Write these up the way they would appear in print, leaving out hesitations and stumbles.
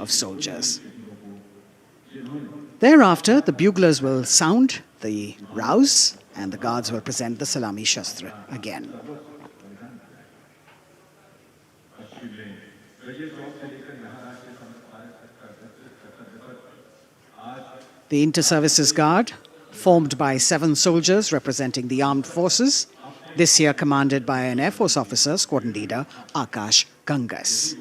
of soldiers. Thereafter, the buglers will sound the rouse and the guards will present the Salami Shastra again. The Inter-Services Guard, formed by 7 soldiers representing the armed forces, this year commanded by an Air Force officer, squadron leader Akash Gangas.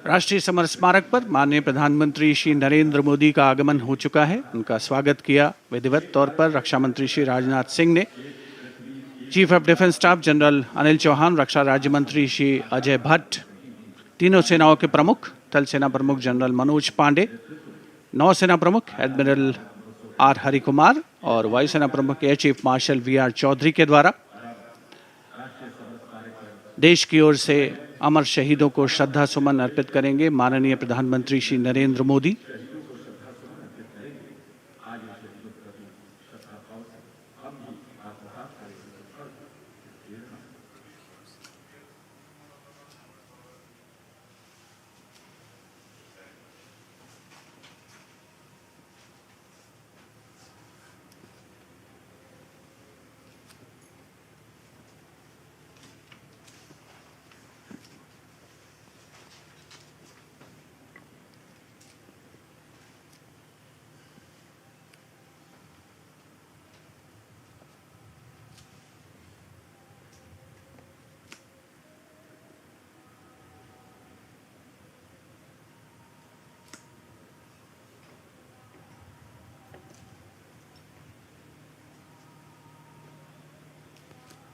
राष्ट्रीय summer स्मारक पर माननीय प्रधानमंत्री श्री नरेंद्र मोदी का आगमन हो चुका है। उनका स्वागत किया विधिवत तौर पर रक्षा मंत्री श्री राजनाथ सिंह ने। Chief of defence staff general Anil Chauhan, रक्षा राज्य मंत्री श्री अजय भट्ट, तीनों सेनाओं के प्रमुख, थल सेना प्रमुख जनरल मनोज पांडे, नौसेना प्रमुख एडमिरल आर हरिकुमार और वायुसेना प्रमुख air chief marshal V R. Chaudhari के द्वारा देश की ओर से अमर शहीदों को श्रद्धा सुमन अर्पित करेंगे माननीय प्रधानमंत्री Shri Narendra Modi.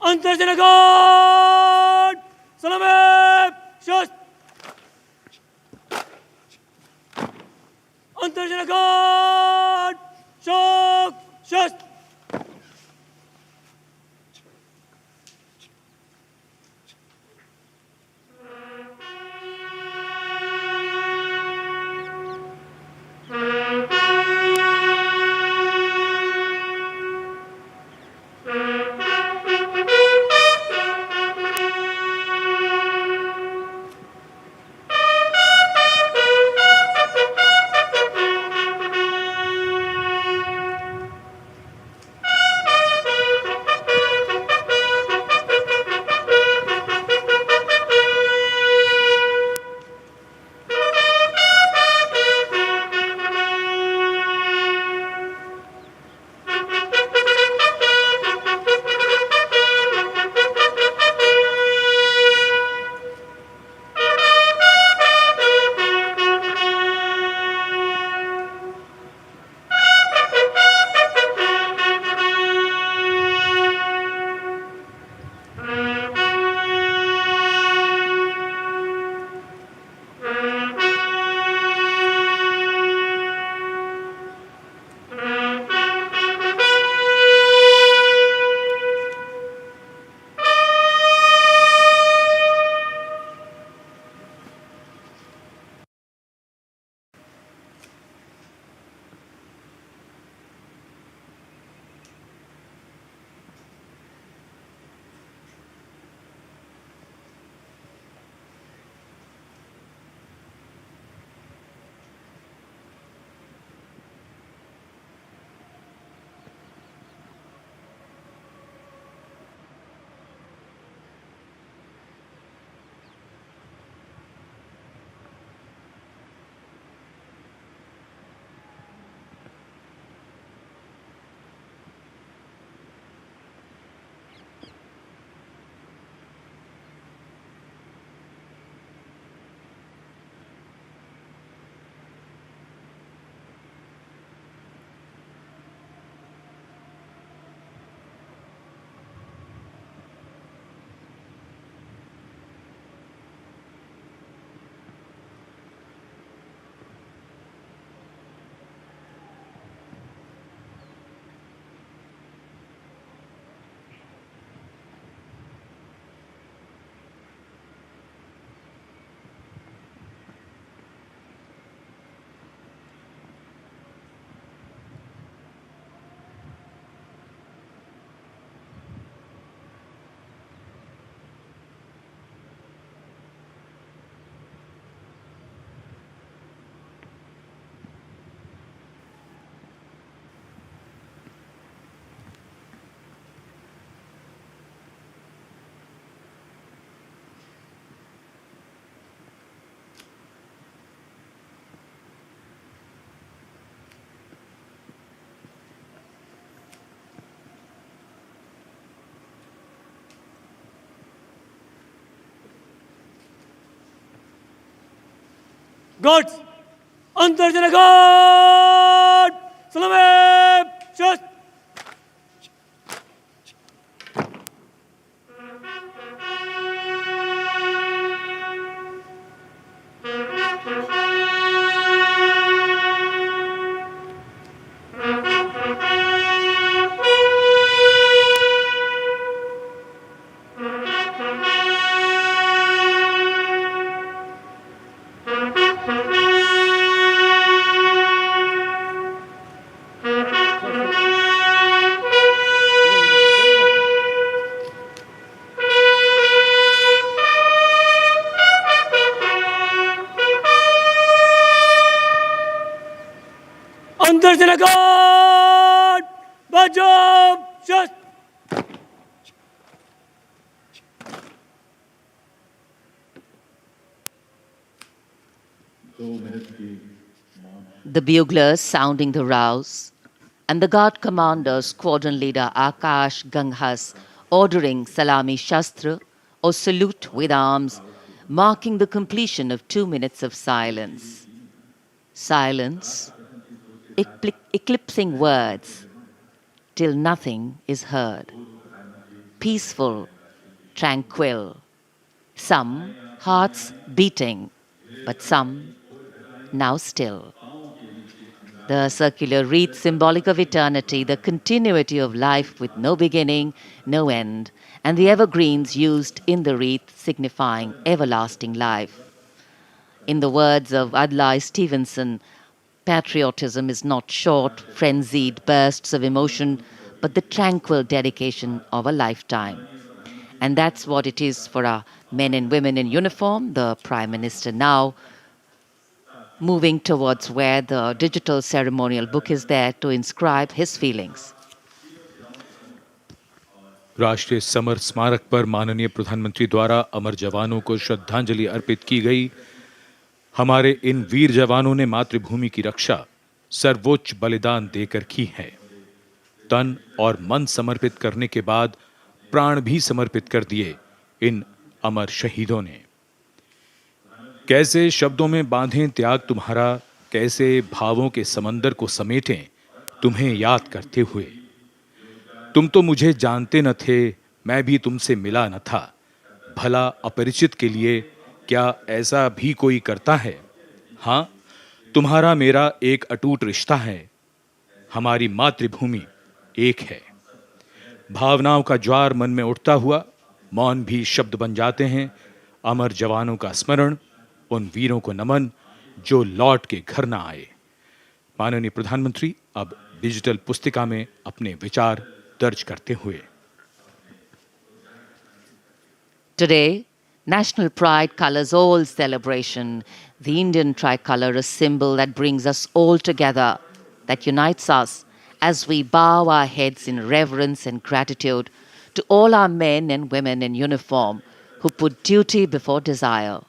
Antarjana Guard! Salame! Shast! Antarjana Guard! Shok! Shast! Guards अंतर्जन गार्ड सलामी शस्त्र अंतर्जन गार्ड बचाव शस्त्र The buglers sounding the rouse, and the guard commander, squadron leader Akash Ganghas, ordering Salami Shastra, or salute with arms, marking the completion of 2 minutes of silence. Silence, eclipsing words, till nothing is heard. Peaceful, tranquil, some hearts beating, but some now still. The circular wreath, symbolic of eternity, the continuity of life with no beginning, no end, and the evergreens used in the wreath signifying everlasting life. In the words of Adlai Stevenson, patriotism is not short, frenzied bursts of emotion, but the tranquil dedication of a lifetime. And that's what it is for our men and women in uniform. The Prime Minister now moving towards where the digital ceremonial book is there to inscribe his feelings. राष्ट्रीय summer स्मारक पर माननीय प्रधानमंत्री द्वारा अमर जवानों को श्रद्धांजलि अर्पित की गई। हमारे इन वीर जवानों ने मातृभूमि की रक्षा सर्वोच्च बलिदान देकर की है। तन और मन समर्पित करने के बाद प्राण भी समर्पित कर दिए इन अमर शहीदों ने। कैसे शब्दों में बांधें त्याग तुम्हारा, कैसे भावों के समंदर को समेटें तुम्हें याद करते हुए। तुम तो मुझे जानते न थे, मैं भी तुमसे मिला न था, भला अपरिचित के लिए क्या ऐसा भी कोई करता है। हाँ, तुम्हारा मेरा एक अटूट रिश्ता है, हमारी मातृभूमि एक है। भावनाओं का ज्वार मन में उठता हुआ मौन भी शब्द बन जाते हैं। अमर जवानों का स्मरण, उन वीरों को नमन जो लौट के घर ना आए। माननीय प्रधानमंत्री अब डिजिटल पुस्तिका में अपने विचार दर्ज करते हुए। Today, national pride colors all celebration. The Indian tricolor, a symbol that brings us all together, that unites us as we bow our heads in reverence and gratitude to all our men and women in uniform who put duty before desire,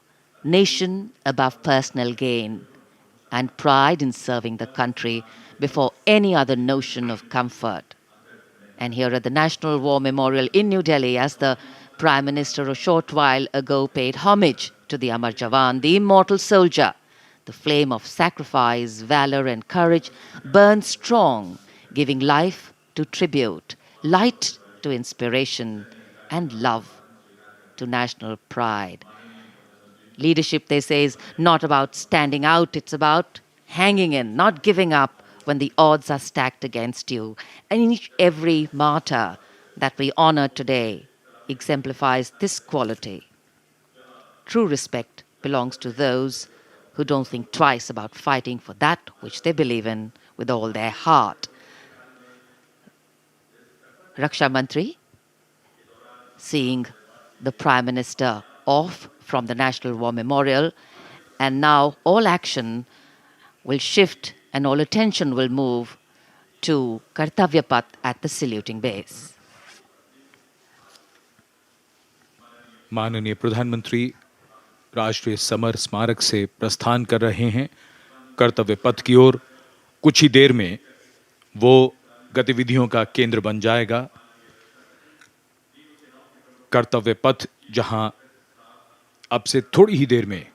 nation above personal gain, and pride in serving the country before any other notion of comfort. And here at the National War Memorial in New Delhi, as the Prime Minister a short while ago paid homage to the Amar Jawan, the immortal soldier, the flame of sacrifice, valor and courage burns strong, giving life to tribute, light to inspiration, and love to national pride. Leadership, they say, is not about standing out, it's about hanging in, not giving up when the odds are stacked against you. And every martyr that we honor today exemplifies this quality. True respect belongs to those who don't think twice about fighting for that which they believe in with all their heart. Raksha Mantri, seeing the Prime Minister off from the National War Memorial, and now all action will shift and all attention will move to Kartavya Path at the saluting base. माननीय प्रधानमंत्री राष्ट्रीय summer स्मारक से प्रस्थान कर रहे हैं कर्तव्य पथ की ओर। कुछ ही देर में वो गतिविधियों का केंद्र बन जाएगा। कर्तव्य पथ जहां अब से थोड़ी ही देर में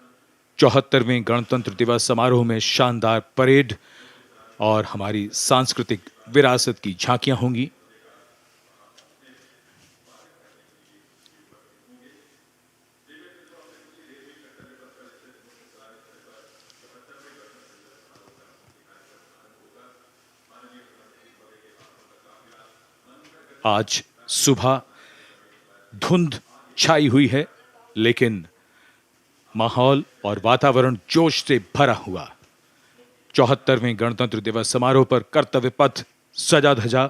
74वें गणतंत्र दिवस समारोह में शानदार परेड और हमारी सांस्कृतिक विरासत की झांकियां होंगी। आज सुबह धुंध छाई हुई है, लेकिन माहौल और वातावरण जोश से भरा हुआ। 74वें गणतंत्र दिवस समारोह पर कर्तव्य पथ सजा धजा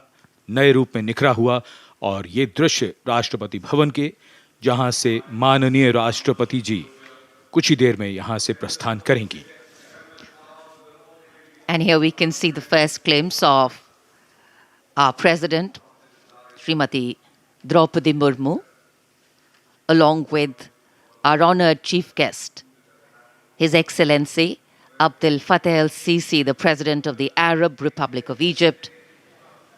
नए रूप में निखरा हुआ और ये दृश्य राष्ट्रपति भवन के, जहां से माननीय राष्ट्रपति जी कुछ ही देर में यहां से प्रस्थान करेंगी। And here we can see the first glimpse of our President, Srimati Draupadi Murmu, along with our honored chief guest, His Excellency Abdel Fattah el-Sisi, the President of the Arab Republic of Egypt,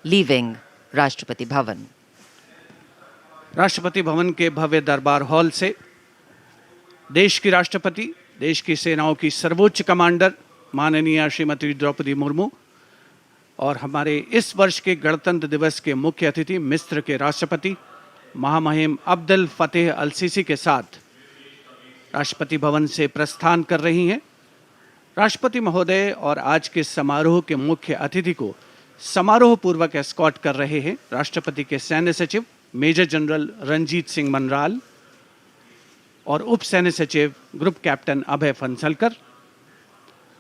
leaving Rashtrapati Bhavan. Rashtrapati Bhavan के भव्य दरबार hall से देश की राष्ट्रपति, देश की सेनाओं की सर्वोच्च कमांडर माननीय श्रीमती द्रौपदी मुर्मू और हमारे इस वर्ष के गणतंत्र दिवस के मुख्य अतिथि मिस्र के राष्ट्रपति महामहिम अब्दुल फतेह अल सीसी के साथ राष्ट्रपति भवन से प्रस्थान कर रही हैं। राष्ट्रपति महोदय और आज के समारोह के मुख्य अतिथि को समारोह पूर्वक एस्कॉर्ट कर रहे हैं राष्ट्रपति के सैन्य सचिव मेजर जनरल रंजीत सिंह मनराल और उप सैन्य सचिव ग्रुप कैप्टन अभय फंसलकर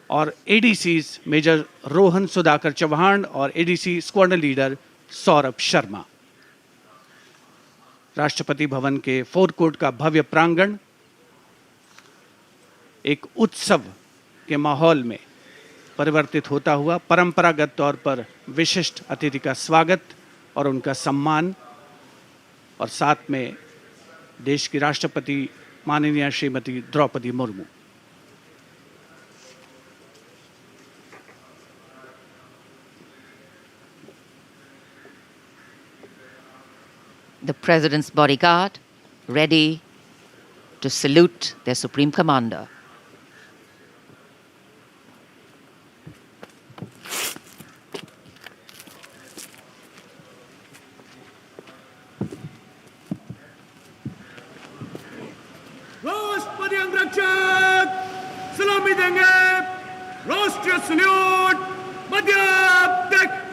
और एडीसीज मेजर रोहन सुधाकर चौहान और ADC squadron leader Saurabh Sharma. Rashtrapati Bhavan के फोर कोर्ट का भव्य प्रांगण एक उत्सव के माहौल में परिवर्तित होता हुआ परंपरागत तौर पर विशिष्ट अतिथि का स्वागत और उनका सम्मान और साथ में देश की राष्ट्रपति माननीय Shrimati Draupadi Murmu. The President's bodyguard ready to salute their Supreme Commander. राष्ट्रपति अंगरक्षक सलामी देंगे। राष्ट्रीय सल्यूट मध्य तक।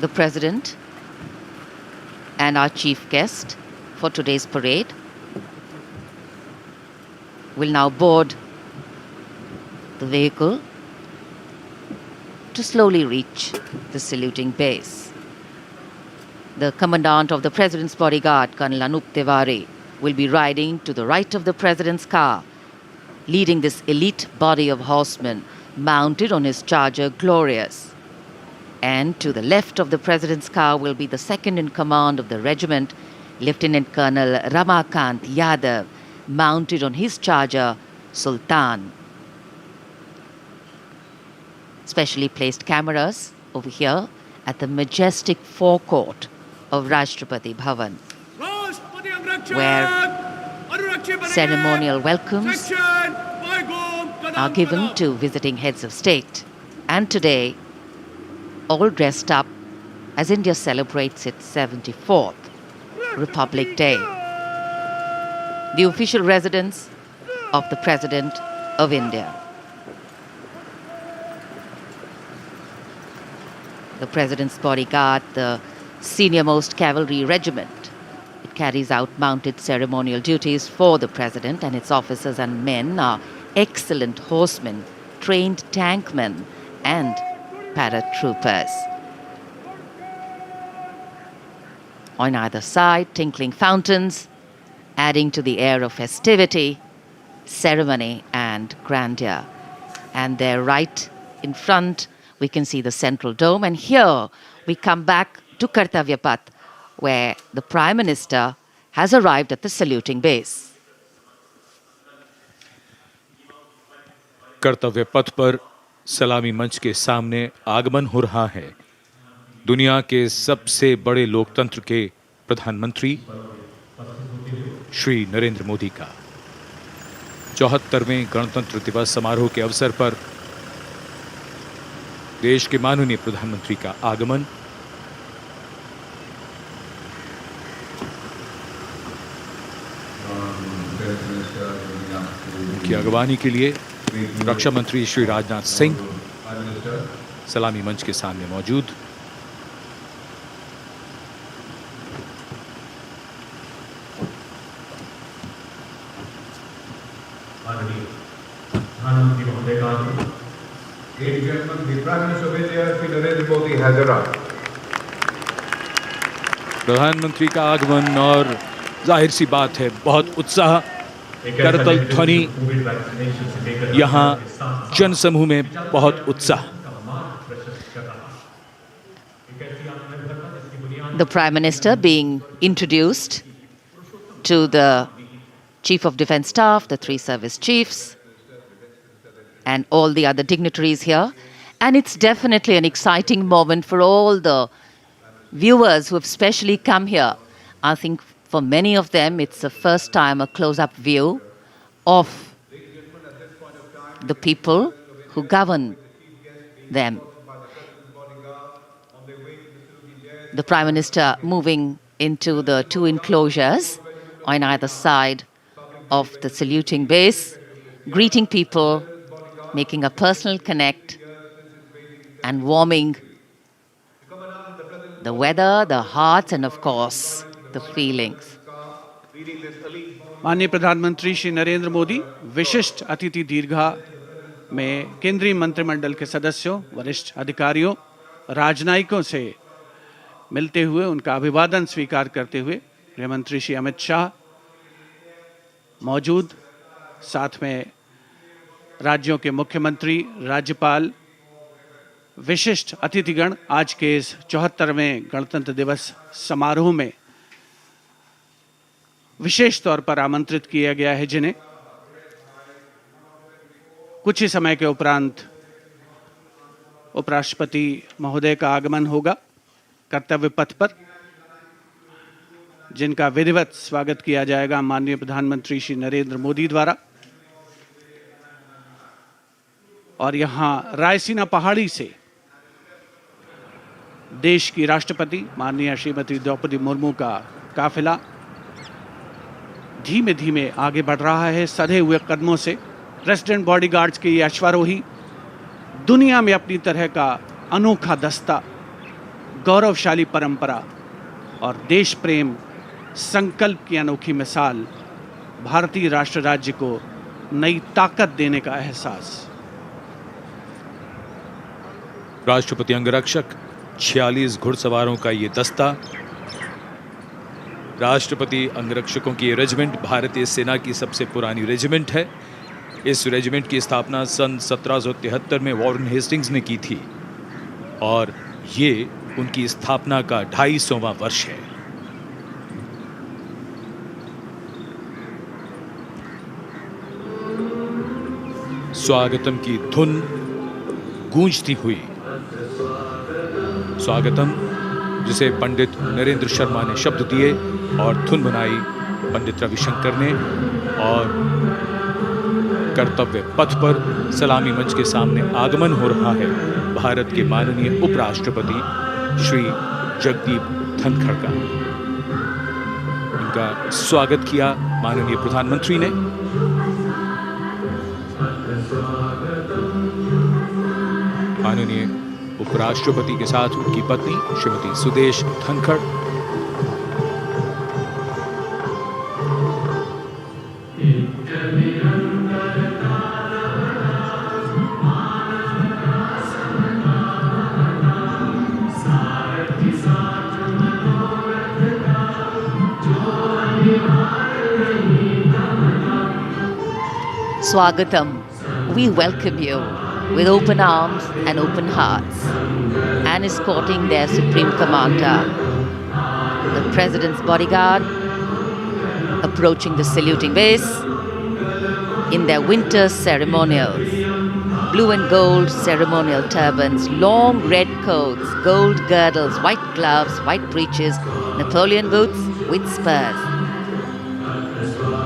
The President and our chief guest for today's parade will now board the vehicle to slowly reach the saluting base. The Commandant of the President's bodyguard, Colonel Anup Tiwari, will be riding to the right of the President's car, leading this elite body of horsemen mounted on his charger Glorious. And to the left of the President's car will be the second in command of the regiment, Lieutenant Colonel Ramakant Yadav, mounted on his charger Sultan. Specially placed cameras over here at the majestic forecourt of Rashtrapati Bhavan, where ceremonial welcomes are given to visiting heads of state. And today, all dressed up as India celebrates its 74th Republic Day. The official residence of the President of India. The President's bodyguard, the senior-most cavalry regiment. It carries out mounted ceremonial duties for the President, and its officers and men are excellent horsemen, trained tankmen, and paratroopers. On either side, tinkling fountains, adding to the air of festivity, ceremony and grandeur. And there right in front, we can see the central dome. And here we come back to Kartavya Path, where the Prime Minister has arrived at the saluting base. कर्तव्य पथ पर सलामी मंच के सामने आगमन हो रहा है दुनिया के सबसे बड़े लोकतंत्र के प्रधानमंत्री श्री नरेंद्र मोदी का 74वें गणतंत्र दिवस समारोह के अवसर पर देश के माननीय प्रधानमंत्री का आगमन की अगवानी के लिए रक्षा मंत्री श्री राजनाथ सिंह सलामी मंच के सामने मौजूद। प्रधानमंत्री महोदय का Ladies and gentlemen, the Prime Minister of India, Shri Narendra Modi, has arrived. प्रधानमंत्री का आगमन और जाहिर सी बात है बहुत उत्साह करतल ध्वनि यहाँ जनसमूह में बहुत उत्साह। The Prime Minister being introduced to the Chief of Defence Staff, the 3 service chiefs, and all the other dignitaries here. And it's definitely an exciting moment for all the viewers who have specially come here. I think for many of them, it's the first time a close-up view of the people who govern them. The Prime Minister moving into the 2 enclosures on either side of the saluting base, greeting people, making a personal connect and warming the weather, the hearts, and of course, the feelings. माननीय प्रधानमंत्री श्री नरेंद्र मोदी विशिष्ट अतिथि दीर्घा में केंद्रीय मंत्रिमंडल के सदस्यों, वरिष्ठ अधिकारियों, राजनयिकों से मिलते हुए उनका अभिवादन स्वीकार करते हुए गृह मंत्री श्री अमित शाह मौजूद, साथ में राज्यों के मुख्यमंत्री, राज्यपाल, विशिष्ट अतिथिगण आज के इस 74वें गणतंत्र दिवस समारोह में विशेष तौर पर आमंत्रित किया गया है, जिन्हें कुछ ही समय के उपरांत उपराष्ट्रपति महोदय का आगमन होगा कर्तव्य पथ पर, जिनका विधिवत स्वागत किया जाएगा माननीय प्रधानमंत्री श्री नरेंद्र मोदी द्वारा। और यहां रायसीना पहाड़ी से देश की राष्ट्रपति माननीय श्रीमती द्रौपदी मुर्मू का काफिला धीमे धीमे आगे बढ़ रहा है सधे हुए कदमों से। प्रेसिडेंट बॉडीगार्ड्स के ये अश्वारोही दुनिया में अपनी तरह का अनोखा दस्ता, गौरवशाली परंपरा और देश प्रेम संकल्प की अनोखी मिसाल, भारतीय राष्ट्र राज्य को नई ताकत देने का एहसास। राष्ट्रपति अंगरक्षक 46 घुड़सवारों का ये दस्ता, राष्ट्रपति अंगरक्षकों की ये रेजिमेंट भारतीय सेना की सबसे पुरानी रेजिमेंट है। इस रेजिमेंट की स्थापना सन 1773 में वॉरेन हेस्टिंग्स ने की थी और ये उनकी स्थापना का 250वां वर्ष है। स्वागतम की धुन गूंजती हुई, स्वागतम जिसे पंडित नरेंद्र शर्मा ने शब्द दिए और धुन बनाई पंडित रविशंकर ने, और कर्तव्य पथ पर सलामी मंच के सामने आगमन हो रहा है भारत के माननीय उपराष्ट्रपति श्री जगदीप धनखड़ का। इनका स्वागत किया माननीय प्रधानमंत्री ने। माननीय उपराष्ट्रपति के साथ उनकी पत्नी Shrimati Sudesh Dhankhar, Swagatam. We welcome you with open arms and open hearts, and escorting their Supreme Commander, the President's bodyguard, approaching the saluting base in their winter ceremonials. Blue and gold ceremonial turbans, long red coats, gold girdles, white gloves, white breeches, Napoleon boots with spurs.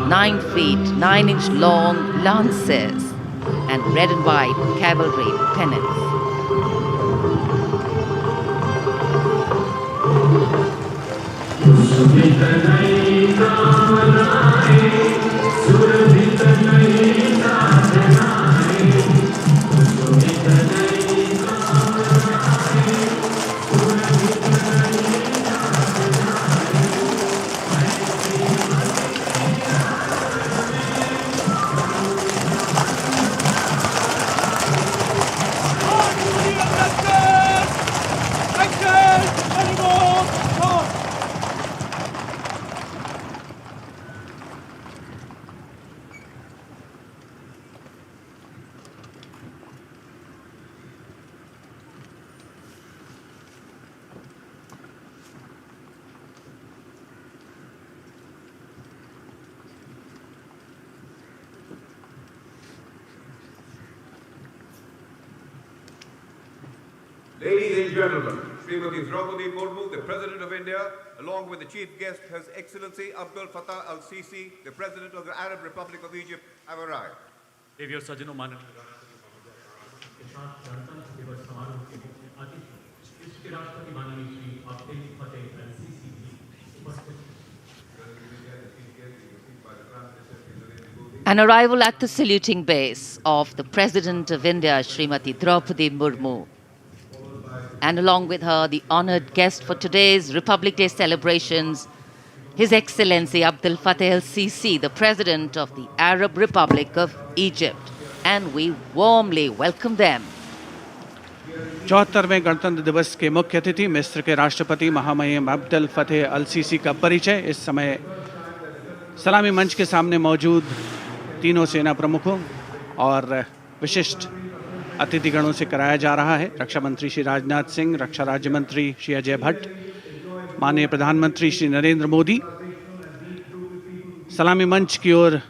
9 feet, 9-inch long lances, and red and white cavalry pennants. Ladies and gentlemen, Srimati Draupadi Murmu, the President of India, along with the Chief Guest, His Excellency Abdel Fattah al-Sisi, the President of the Arab Republic of Egypt, have arrived. देवी और सज्जनों माननीय प्रधानमंत्री के साथ गणतंत्र दिवस समारोह के मुख्य अतिथि इसके राष्ट्रपति माननीय श्री अब्दुल फतेह अल-सीसी भी उपस्थित हैं। An arrival at the saluting base of the President of India, Srimati Draupadi Murmu, and along with her, the honored guest for today's Republic Day celebrations, His Excellency Abdel Fattah al-Sisi, the President of the Arab Republic of Egypt. And we warmly welcome them. 74वें गणतंत्र दिवस के मुख्य अतिथि मिस्र के राष्ट्रपति महामहिम अब्दुल फतेह अल CC का परिचय इस समय सलामी मंच के सामने मौजूद तीनों सेना प्रमुखों और विशिष्ट अतिथिगणों से कराया जा रहा है। रक्षा मंत्री श्री राजनाथ सिंह, रक्षा राज्य मंत्री श्री अजय भट्ट, माननीय प्रधानमंत्री श्री नरेंद्र मोदी सलामी मंच की ओर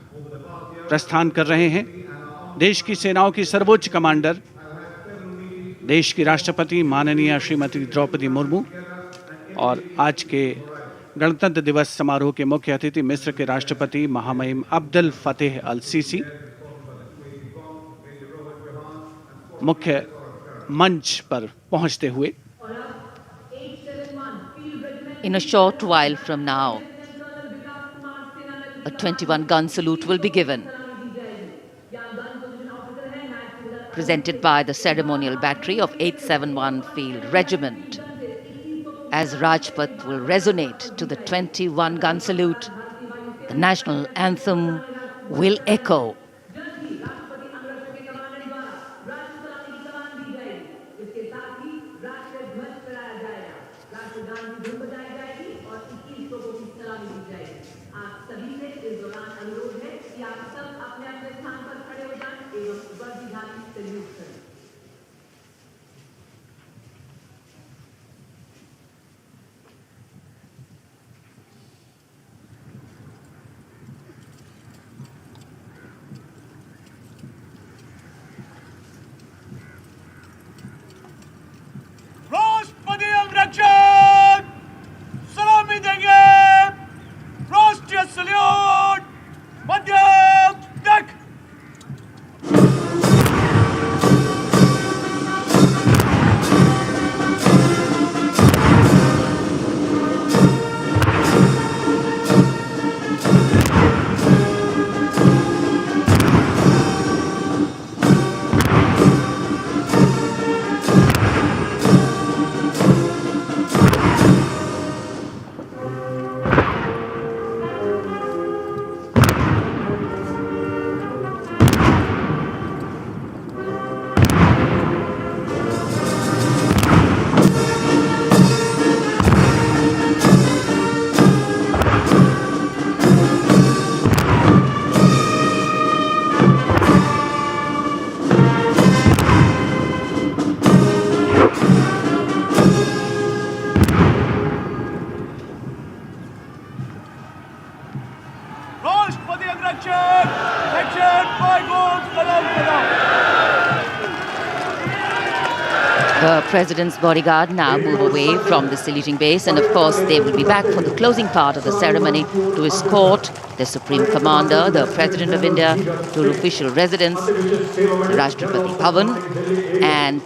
प्रस्थान कर रहे हैं। देश की सेनाओं की सर्वोच्च कमांडर, देश की राष्ट्रपति माननीय श्रीमती द्रौपदी मुर्मू और आज के गणतंत्र दिवस समारोह के मुख्य अतिथि मिस्र के राष्ट्रपति महामहिम अब्दुल फतेह अल सीसी मुख्य मंच पर पहुंचते हुए In a short while from now, a 21-gun salute will be given, presented by the ceremonial battery of 871 Field Regiment. As Rajpath will resonate to the 21-gun salute, the national anthem will echo. राष्ट्रपति अंगरक्षक सलामी देंगे। राष्ट्रीय salute मध्यम तक। President's bodyguard now move away from the saluting base, and of course they will be back for the closing part of the ceremony to escort the Supreme Commander, the President of India, to official residence, the Rashtrapati Bhavan. And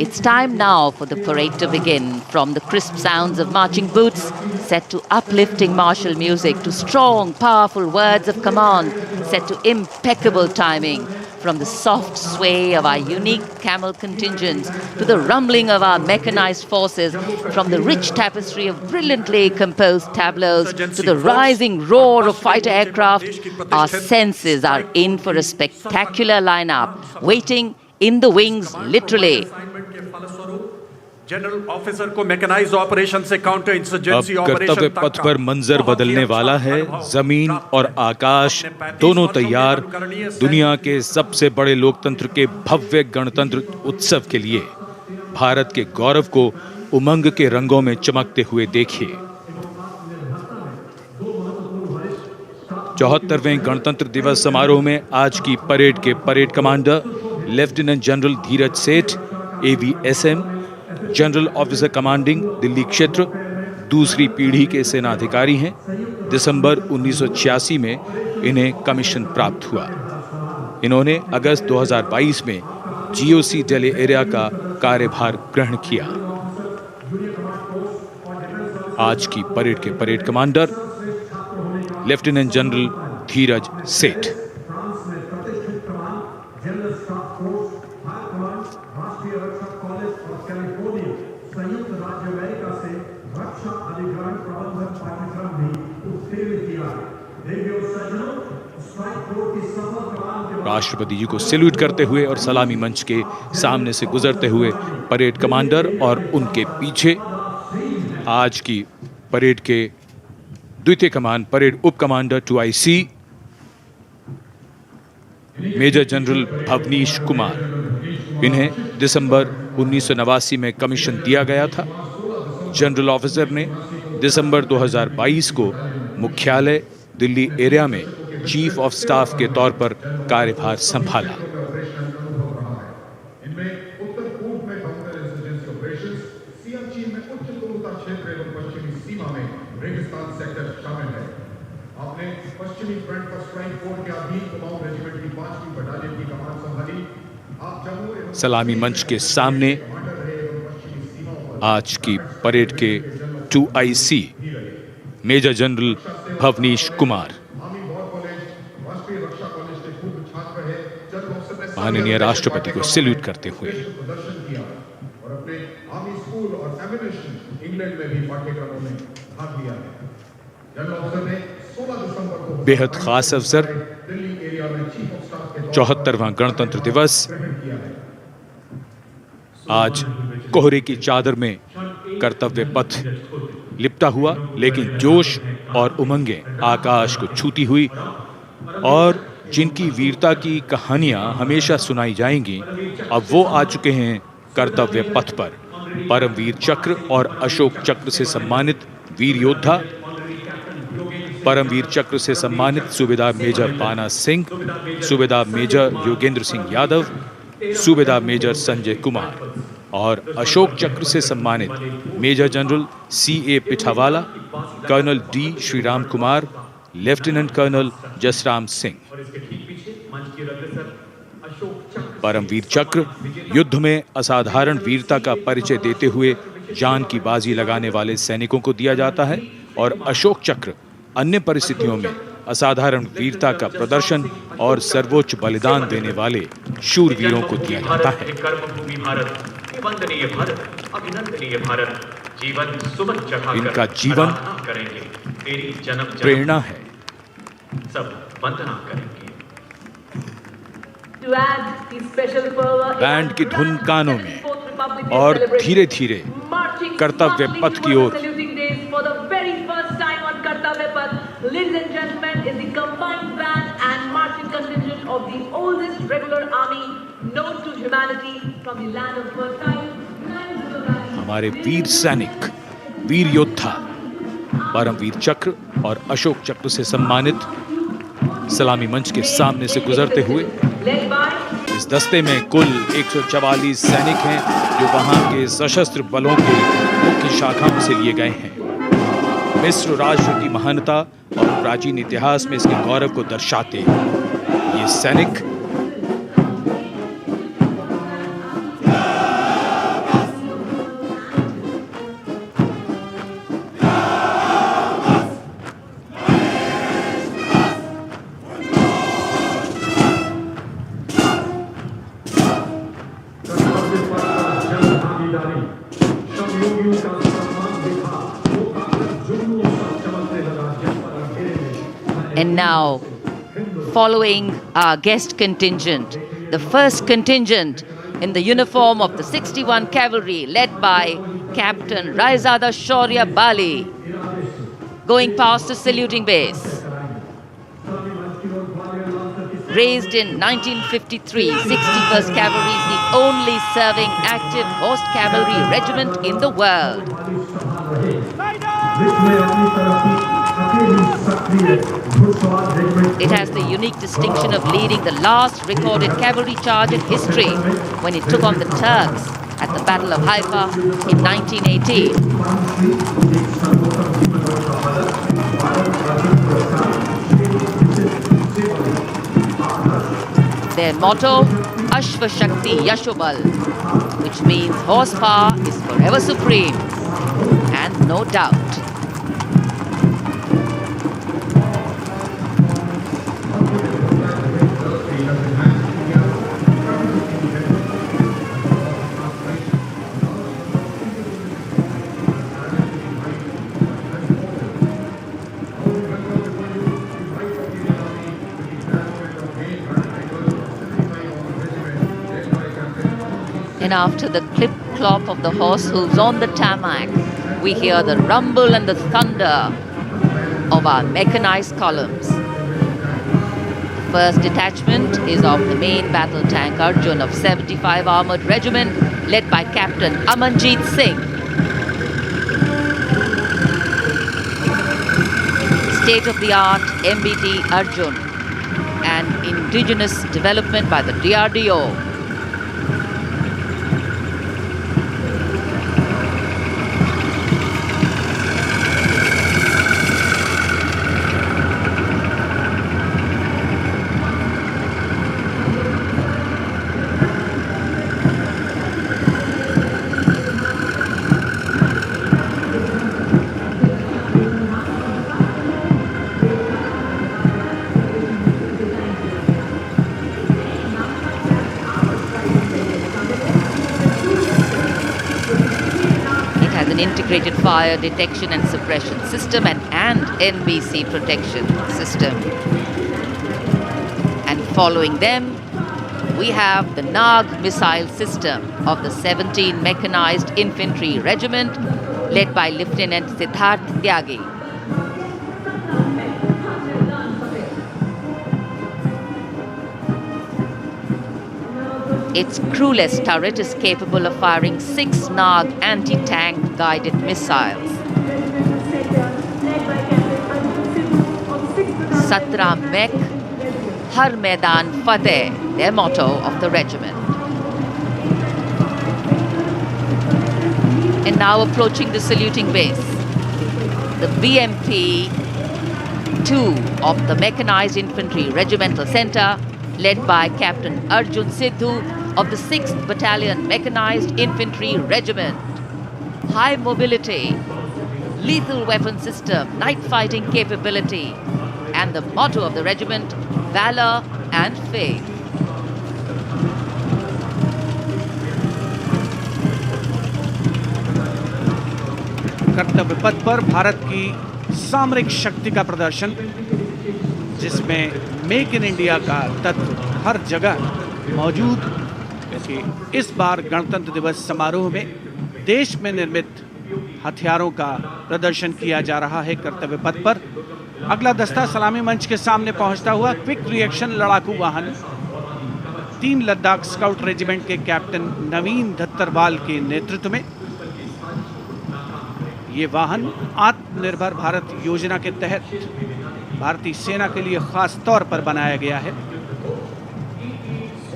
it's time now for the parade to begin. From the crisp sounds of marching boots set to uplifting martial music, to strong, powerful words of command set to impeccable timing, from the soft sway of our unique camel contingents to the rumbling of our mechanized forces, from the rich tapestry of brilliantly composed tableaus to the rising roar of fighter aircraft, our senses are in for a spectacular lineup, waiting in the wings, literally. General officer को mechanised operation से counter insurgency अब operation कर्तव्य पथ पर मंजर बदलने वाला है। जमीन और आकाश दोनों तैयार दुनिया के सबसे बड़े लोकतंत्र के भव्य गणतंत्र उत्सव के लिए। भारत के गौरव को उमंग के रंगों में चमकते हुए देखिए। 74वें गणतंत्र दिवस समारोह में आज की परेड के परेड कमांडर लेफ्टिनेंट जनरल धीरज सेठ, AVSM, general officer commanding Delhi क्षेत्र, दूसरी पीढ़ी के सेनाधिकारी हैं। दिसंबर 1986 में इन्हें कमीशन प्राप्त हुआ। इन्होंने अगस्त 2022 में GOC दिल्ली एरिया का कार्यभार ग्रहण किया। आज की परेड के परेड कमांडर लेफ्टिनेंट जनरल धीरज सेठ। राष्ट्रपति जी को सैल्यूट करते हुए और सलामी मंच के सामने से गुजरते हुए परेड कमांडर और उनके पीछे आज की परेड के द्वितीय कमान परेड उप commander 2IC major general Bhavnish Kumar. इन्हें दिसंबर 1989 में कमीशन दिया गया था। जनरल ऑफिसर ने दिसंबर 2022 को मुख्यालय दिल्ली एरिया में चीफ ऑफ स्टाफ के तौर पर कार्यभार संभाला। इनमें उत्तर पूर्व में काउंटर इंसर्जेंसी ऑपरेशंस, सियाचिन में उच्च तुंगता क्षेत्र एवं पश्चिमी सीमा में रेगिस्तान सेक्टर शामिल है। आपने पश्चिमी फ्रंट पर स्ट्राइक फोर्स के अधीन कुमाऊं रेजिमेंट की 5वीं बटालियन की कमान संभाली। आप जम्मू सलामी मंच के सामने आज की परेड के 2IC major general Bhavnish Kumar. माननीय राष्ट्रपति को सैल्यूट करते हुए और अपने आर्मी स्कूल और एमिनेशन इंग्लैंड में भी पाठ्यक्रमों में भाग लिया है। जनरल ऑफिसर ने 16 दिसंबर को बेहद खास अवसर दिल्ली एरिया में चीफ ऑफ स्टाफ के 74वां गणतंत्र दिवस आज कोहरे की चादर में कर्तव्य पथ लिपटा हुआ, लेकिन जोश और उमंगें आकाश को छूती हुई और जिनकी वीरता की कहानियां हमेशा सुनाई जाएंगी, अब वो आ चुके हैं कर्तव्य पथ पर। परमवीर चक्र और अशोक चक्र से सम्मानित वीर योद्धा, परमवीर चक्र से सम्मानित सूबेदार मेजर बाना सिंह, सूबेदार मेजर योगेंद्र सिंह यादव, सूबेदार मेजर संजय कुमार और अशोक चक्र से सम्मानित major general CA Pithawala, colonel D Shriram Kumar, lieutenant colonel Jasram Singh. Paramvir Chakra युद्ध में असाधारण वीरता का परिचय देते हुए जान की बाजी लगाने वाले सैनिकों को दिया जाता है और अशोक चक्र अन्य परिस्थितियों में असाधारण वीरता का प्रदर्शन और सर्वोच्च बलिदान देने वाले शूरवीरों को दिया जाता है। इनका जीवन प्रेरणा है। सब वंदना करेंगे। बैंड की धुन कानों में और धीरे धीरे कर्तव्य पथ की ओर हमारे वीर सैनिक, वीर योद्धा परमवीर चक्र और अशोक चक्र से सम्मानित सलामी मंच के सामने से गुजरते हुए इस दस्ते में कुल 144 सैनिक हैं जो वहां के सशस्त्र बलों के मुख्य शाखाओं से लिए गए हैं। मिस्र राष्ट्र की महानता और प्राचीन इतिहास में इसके गौरव को दर्शाते ये सैनिक And now, following our guest contingent, the first contingent in the uniform of the 61 Cavalry, led by Captain Raizada Shaurya Bali, going past the saluting base. Raised in 1953, 61st Cavalry is the only serving active horse cavalry regiment in the world. It has the unique distinction of leading the last recorded cavalry charge in history when it took on the Turks at the Battle of Haifa in 1918. Their motto, Ashva Shakti Yashobal, which means horsepower is forever supreme, and no doubt. And after the clip-clop of the horse hooves on the tarmac, we hear the rumble and the thunder of our mechanized columns. The first detachment is of the main battle tank Arjun of 75 Armoured Regiment, led by Captain Amanjeet Singh. State-of-the-art MBT Arjun, an indigenous development by the DRDO. Integrated fire detection and suppression system and NBC protection system. And following them, we have the Nag missile system of the 17 Mechanized Infantry Regiment, led by Lieutenant Siddharth Tyagi. Its crewless turret is capable of firing 6 Nag anti-tank guided missiles. Satra Mek, Har Maidan Fateh, their motto of the regiment. And now approaching the saluting base, the BMP 2 of the Mechanized Infantry Regimental Center, led by Captain Arjun Sidhu of the 6th Battalion Mechanized Infantry Regiment. High mobility, lethal weapon system, night fighting capability, and the motto of the regiment, valor and faith. कर्तव्य पथ पर भारत की सामरिक शक्ति का प्रदर्शन, जिसमें make in India का तत्व हर जगह मौजूद। क्योंकि इस बार गणतंत्र दिवस समारोह में देश में निर्मित हथियारों का प्रदर्शन किया जा रहा है कर्तव्य पथ पर। अगला दस्ता सलामी मंच के सामने पहुंचता हुआ क्विक रिएक्शन लड़ाकू वाहन 3 लद्दाख स्काउट रेजिमेंट के कैप्टन नवीन धत्तरवाल के नेतृत्व में। ये वाहन आत्मनिर्भर भारत योजना के तहत भारतीय सेना के लिए खास तौर पर बनाया गया है।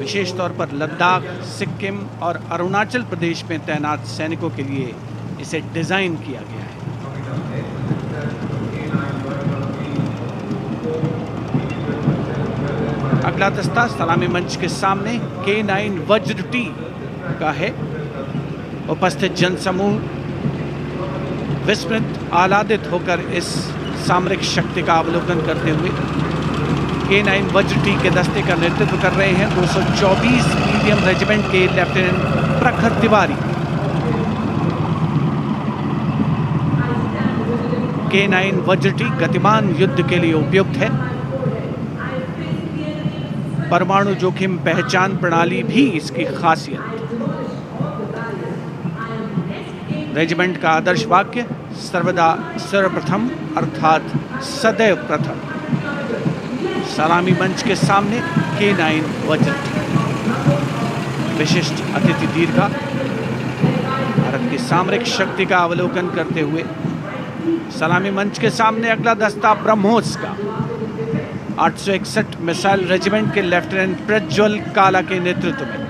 विशेष तौर पर लद्दाख, सिक्किम और अरुणाचल प्रदेश में तैनात सैनिकों के लिए इसे डिजाइन किया गया है। अगला दस्ता सलामी मंच के सामने K9 वज्र टी का है। उपस्थित जनसमूह विस्मित आह्लादित होकर इस सामरिक शक्ति का अवलोकन करते हुए K9 वज्र टी के दस्ते का नेतृत्व कर रहे हैं 224 मीडियम रेजिमेंट के लेफ्टिनेंट प्रखर तिवारी। K9 वज्र टी गतिमान युद्ध के लिए उपयुक्त है। परमाणु जोखिम पहचान प्रणाली भी इसकी खासियत। रेजिमेंट का आदर्श वाक्य सर्वदा सर्वप्रथम अर्थात सदैव प्रथम। सलामी मंच के सामने K9 वज्र टी। विशिष्ट अतिथि दीर्घा भारत की सामरिक शक्ति का अवलोकन करते हुए सलामी मंच के सामने अगला दस्ता ब्रह्मोस का 861 मिसाइल रेजिमेंट के लेफ्टिनेंट प्रज्वल काला के नेतृत्व में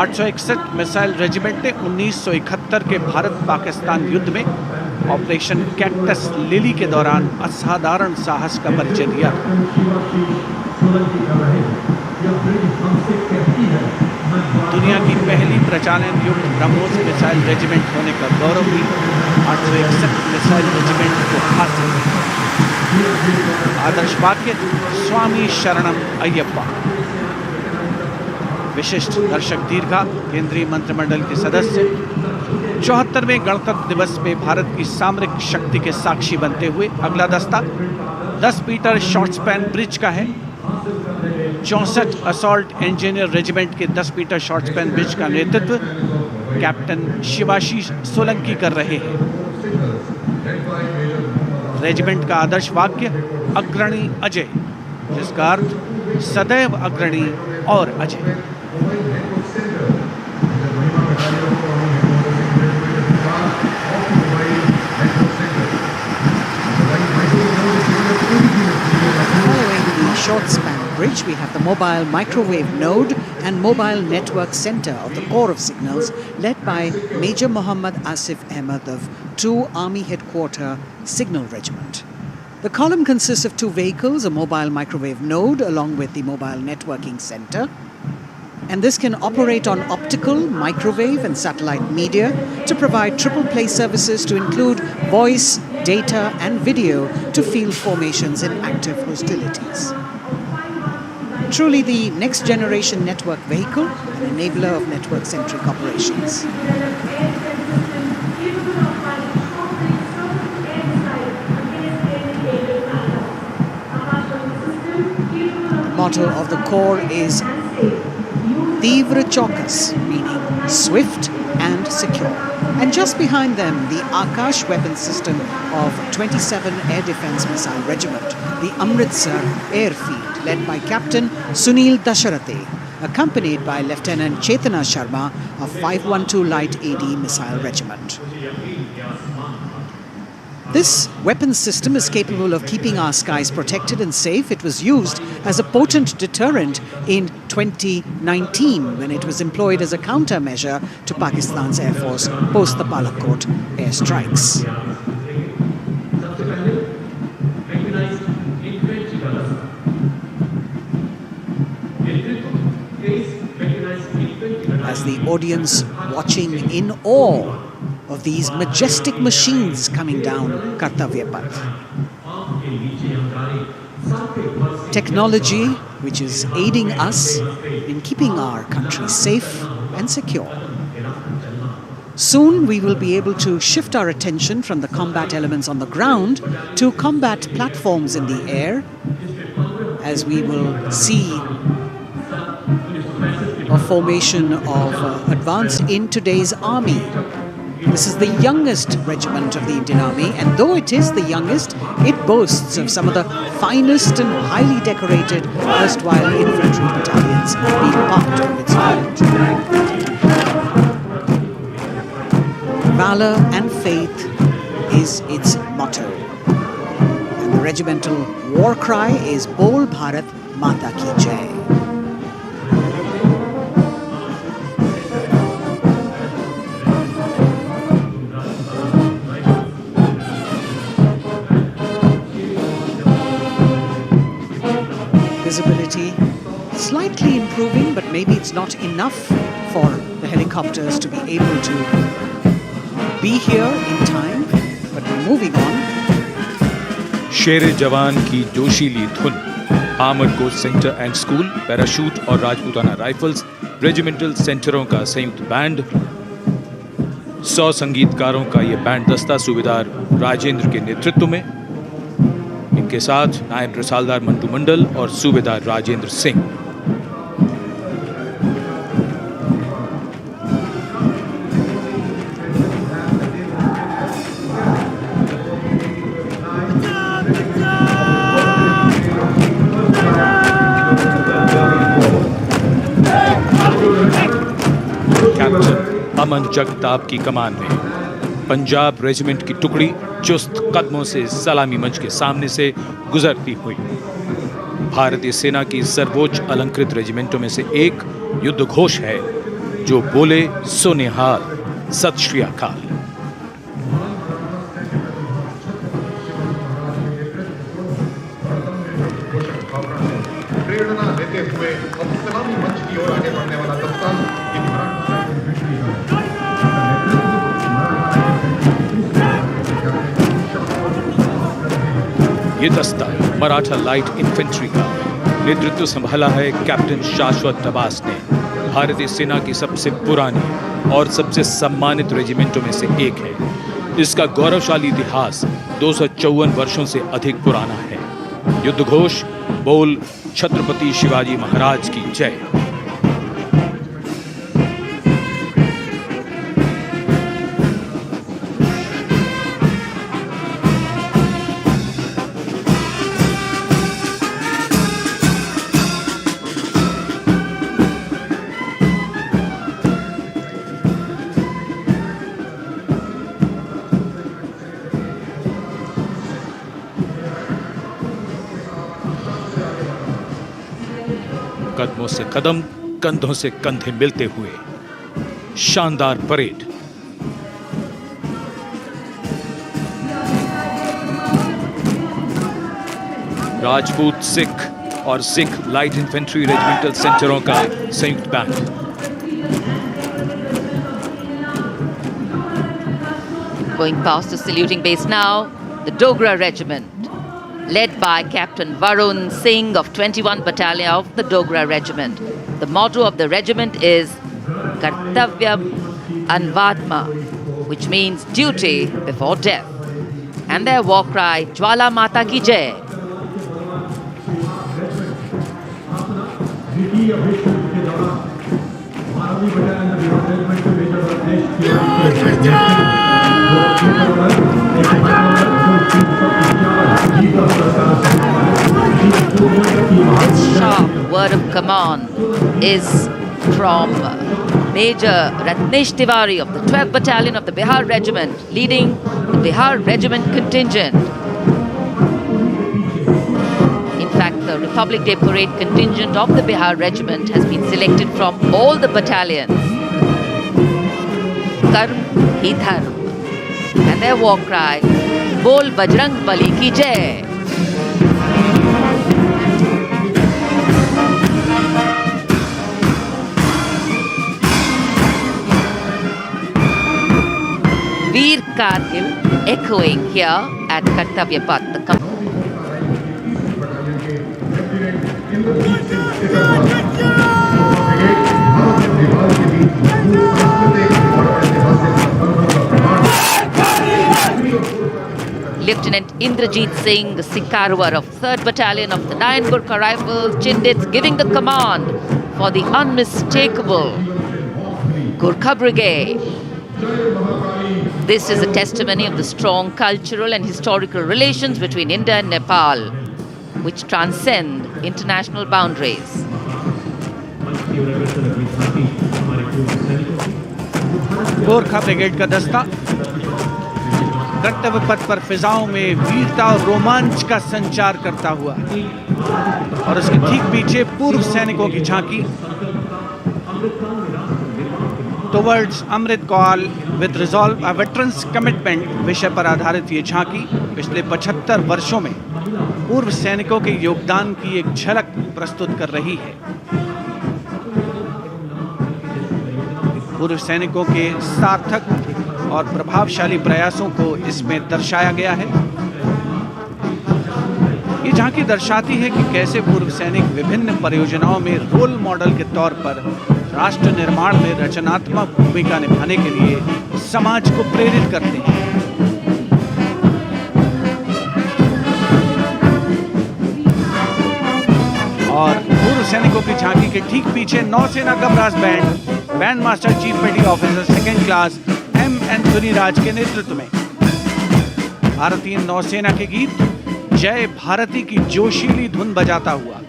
861 मिसाइल रेजिमेंट ने 1971 के भारत पाकिस्तान युद्ध में ऑपरेशन कैक्टस लिली के दौरान असाधारण साहस का परिचय दिया। दुनिया की पहली प्रचालन युक्त ब्रह्मोस मिसाइल रेजिमेंट होने का गौरव भी 861 मिसाइल रेजिमेंट को हासिल है। आदर्श वाक्य स्वामी शरणम अय्यप्पा। विशिष्ट दर्शक दीर्घा केंद्रीय मंत्रिमंडल के सदस्य 74वें गणतंत्र दिवस में भारत की सामरिक शक्ति के साक्षी बनते हुए अगला दस्ता 10 मीटर शॉर्ट स्पैन ब्रिज का है। 64 असॉल्ट इंजीनियर रेजिमेंट के 10 मीटर शॉर्ट स्पैन ब्रिज का नेतृत्व कैप्टन शिवाशीष सोलंकी कर रहे हैं। रेजिमेंट का आदर्श वाक्य अग्रणी अजय, जिसका अर्थ सदैव अग्रणी और Ajay. Short span bridge, we have the mobile microwave node and mobile network center of the Corps of Signals led by Major Muhammad Asif Ahmed of 2 Army Headquarter Signal Regiment. The column consists of 2 vehicles, a mobile microwave node along with the mobile networking center. And this can operate on optical, microwave and satellite media to provide triple play services to include voice, data and video to field formations in active hostilities. Truly the next generation network vehicle, an enabler of network-centric operations. Motto of the Corps is Tivra Chaukas, meaning swift and secure. And just behind them, the Akash weapon system of 27 Air Defence Missile Regiment, the Amritsar Airfield, led by Captain Sunil Dasharathe, accompanied by Lieutenant Chetana Sharma of 512 Light AD Missile Regiment. This weapon system is capable of keeping our skies protected and safe. It was used as a potent deterrent in 2019 when it was employed as a countermeasure to Pakistan's Air Force post the Balakot airstrikes. As the audience watching in awe of these majestic machines coming down Kartavya Path. Technology which is aiding us in keeping our country safe and secure. Soon we will be able to shift our attention from the combat elements on the ground to combat platforms in the air, as we will see a formation of advance in today's army. This is the youngest regiment of the Indian Army, and though it is the youngest, it boasts of some of the finest and highly decorated erstwhile infantry battalions being part of its unit. Valor and faith is its motto. And the regimental war cry is Bol Bharat Mata Ki Jai. Visibility slightly improving, but maybe it's not enough for the helicopters to be able to be here in time. But moving on. शेरे जवान की जोशीली धुन, armoured corps centre and school, parachute और Rajputana rifles regimental सेंटरों का संयुक्त band, 100 संगीतकारों का ये band दस्ता सूबेदार राजेंद्र के नेतृत्व में, इनके साथ नायब रसालदार मंटू मंडल और सूबेदार राजेंद्र सिंह। कैप्टन अमन जगताप की कमान में पंजाब रेजिमेंट की टुकड़ी चुस्त कदमों से सलामी मंच के सामने से गुजरती हुई। भारतीय सेना की सर्वोच्च अलंकृत रेजिमेंटों में से एक युद्ध घोष है जो बोले सो निहाल, सत श्री अकाल। प्रेरणा लेते हुए अब सलामी मंच की ओर आगे बढ़ने वाला दस्ता ये दस्ता मराठा लाइट इन्फेंट्री का नेतृत्व संभाला है कैप्टन शाश्वत नवास ने। भारतीय सेना की सबसे पुरानी और सबसे सम्मानित रेजिमेंटों में से एक है। इसका गौरवशाली इतिहास 254 वर्षों से अधिक पुराना है। युद्ध घोष बोल छत्रपति शिवाजी महाराज की जय। कदमों से कदम, कंधों से कंधे मिलते हुए शानदार परेड। राजपूत सिख और सिख लाइट इन्फेंट्री रेजिमेंटल सेंटरों का संयुक्त band. Going past the saluting base now, the Dogra Regiment, led by Captain Varun Singh of 21 Battalion of the Dogra Regiment. The motto of the regiment is Kartavyam Anvatma, which means duty before death. And their war cry, Jwala Mata Ki Jai. Sharp word of command is from Major Ratnesh Tiwari of the 12th Battalion of the Bihar Regiment, leading the Bihar Regiment contingent. In fact, the Republic Day Parade contingent of the Bihar Regiment has been selected from all the battalions. Karm hi dharm. And their war cry, Bol Bajrang Bali ki Jai. Veer Kargil echoing here at Kartavya Path. Lieutenant Indrajit Singh, the Sikarwar of 3rd Battalion of the 9 Gurkha Rifles, Chindits, giving the command for the unmistakable Gurkha Brigade. This is a testimony of the strong cultural and historical relations between India and Nepal, which transcend international boundaries. Gorkha brigade का दस्ता कर्तव्य पथ पर फिजाओं में वीरता और रोमांच का संचार करता हुआ, और उसके ठीक पीछे पूर्व सैनिकों की झांकी towards Amrit Kaal with resolve a veterans commitment विषय पर आधारित ये झांकी पिछले 75 वर्षों में पूर्व सैनिकों के योगदान की एक झलक प्रस्तुत कर रही है। पूर्व सैनिकों के सार्थक और प्रभावशाली प्रयासों को इसमें दर्शाया गया है। ये झांकी दर्शाती है कि कैसे पूर्व सैनिक विभिन्न परियोजनाओं में रोल मॉडल के तौर पर राष्ट्र निर्माण में रचनात्मक भूमिका निभाने के लिए समाज को प्रेरित करते हैं। और पूर्व सैनिकों की झांकी के ठीक पीछे नौसेना का brass band master chief petty officer second class M Anthony Raj के नेतृत्व में भारतीय नौसेना के गीत जय भारती की जोशीली धुन बजाता हुआ।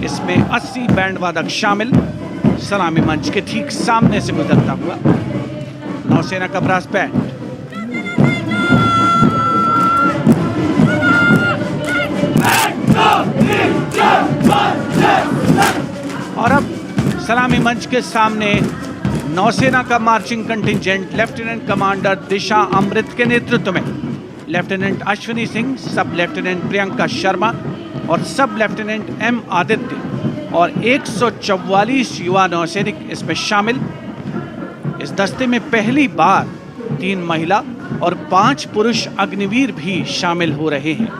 इसमें 80 बैंड वादक शामिल, सलामी मंच के ठीक सामने से गुजरता हुआ नौसेना का ब्रास बैंड। और अब सलामी मंच के सामने नौसेना का मार्चिंग कंटिंजेंट लेफ्टिनेंट कमांडर दिशा अमृत के नेतृत्व में लेफ्टिनेंट अश्विनी सिंह, सब लेफ्टिनेंट प्रियंका शर्मा और सब लेफ्टिनेंट एम आदित्य और 144 युवा नौसैनिक इसमें शामिल। इस दस्ते में पहली बार 3 महिला और 5 पुरुष अग्निवीर भी शामिल हो रहे हैं।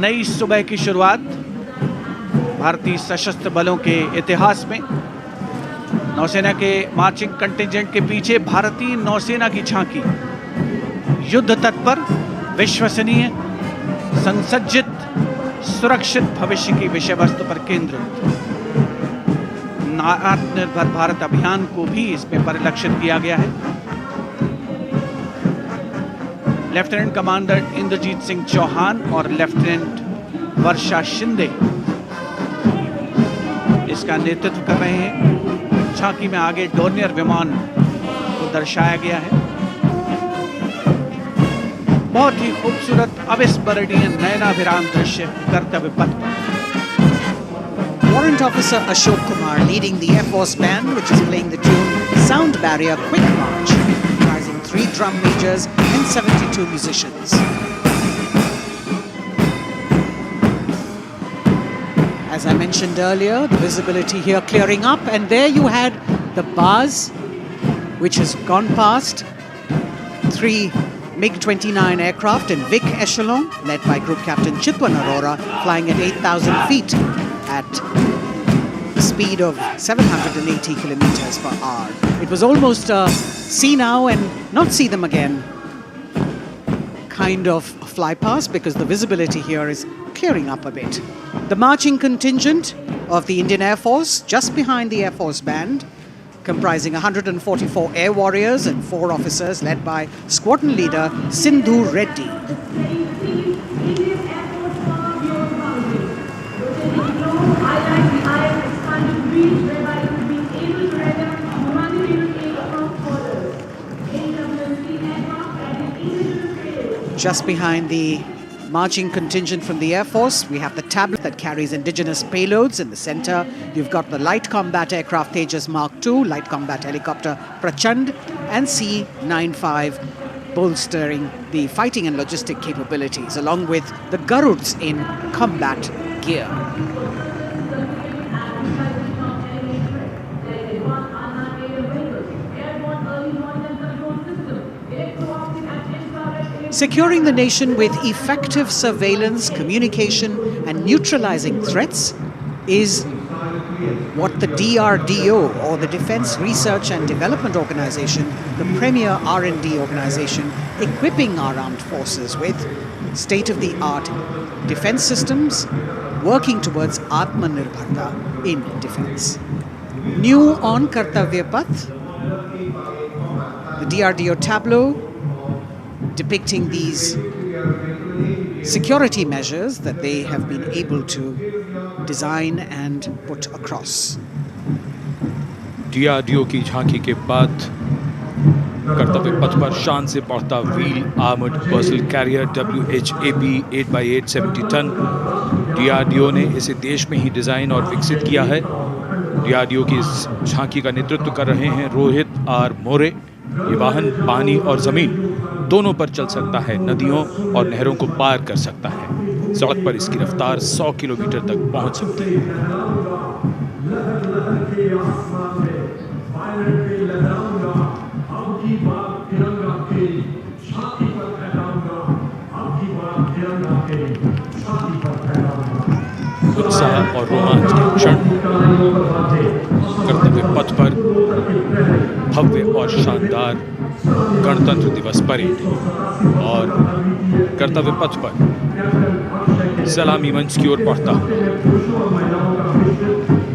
नई सुबह की शुरुआत भारतीय सशस्त्र बलों के इतिहास में। नौसेना के मार्चिंग कंटिंजेंट के पीछे भारतीय नौसेना की झांकी युद्ध तत्पर, विश्वसनीय, संसज्जित, सुरक्षित भविष्य की विषय वस्तु पर केंद्रित। आत्मनिर्भर भारत अभियान को भी इसमें परिलक्षित किया गया है। लेफ्टिनेंट कमांडर इंद्रजीत सिंह चौहान और लेफ्टिनेंट वर्षा शिंदे इसका नेतृत्व कर रहे हैं। झांकी में आगे डोर्नियर विमान को दर्शाया गया है। बहुत ही खूबसूरत अविस्मरणीय नयनाभिराम दृश्य कर्तव्य पथ पर। Warrant Officer Ashok Kumar leading the Air Force Band, which is playing the tune Sound Barrier Quick March, comprising 3 drum majors and 72 musicians. As I mentioned earlier, the visibility here clearing up, and there you had the bars, which has gone past 3 MiG-29 aircraft in Vic Echelon, led by Group Captain Chitwan Arora, flying at 8,000 feet at a speed of 780 kilometers per hour. It was almost a see now and not see them again kind of fly past, because the visibility here is clearing up a bit. The marching contingent of the Indian Air Force, just behind the Air Force Band, comprising 144 air warriors and 4 officers, led by squadron leader Sindhu Reddy. Just behind the marching contingent from the Air Force, we have the tablet that carries indigenous payloads. In the center, you've got the light combat aircraft Tejas Mark II, light combat helicopter Prachand, and C-95 bolstering the fighting and logistic capabilities, along with the Garuds in combat gear. Securing the nation with effective surveillance, communication, and neutralizing threats is what the DRDO, or the Defense Research and Development Organization, the premier R&D organization, equipping our armed forces with state-of-the-art defense systems, working towards Atmanirbharta in defense. New on Kartavya Path, the DRDO tableau depicting these security measures that they have been able to design and put across. DRDO की झांकी के बाद कर्तव्य पथ पर शान से बढ़ता wheel armoured personnel carrier WHAP 8x8 70 ton. DRDO ने इसे देश में ही डिजाइन और विकसित किया है। डीआरडीओ की इस झांकी का नेतृत्व कर रहे हैं रोहित आर मोरे। ये वाहन पानी और जमीन दोनों पर चल सकता है, नदियों और नहरों को पार कर सकता है। सड़क पर इसकी रफ्तार 100 किलोमीटर तक पहुंच सकती है। उत्साह और रोमांच के क्षण, कर्तव्य पथ पर भव्य और शानदार गणतंत्र दिवस परेड और कर्तव्य पथ पर सलामी मंच की ओर बढ़ता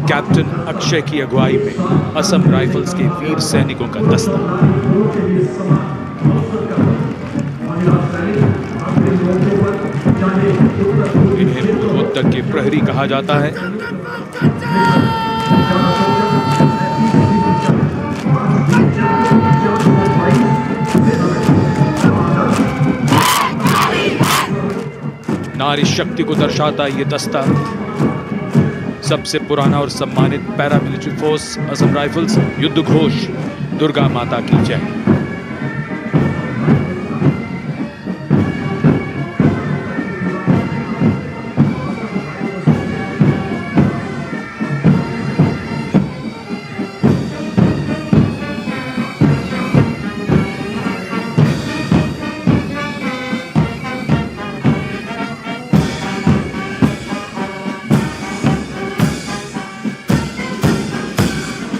कैप्टन अक्षय की अगुवाई में असम राइफल्स के वीर सैनिकों का दस्ता। इन्हें पूर्वोत्तर के प्रहरी कहा जाता है। नारी शक्ति को दर्शाता ये दस्ता सबसे पुराना और सम्मानित पैरामिलिट्री फोर्स असम राइफल्स। युद्ध घोष दुर्गा माता की जय।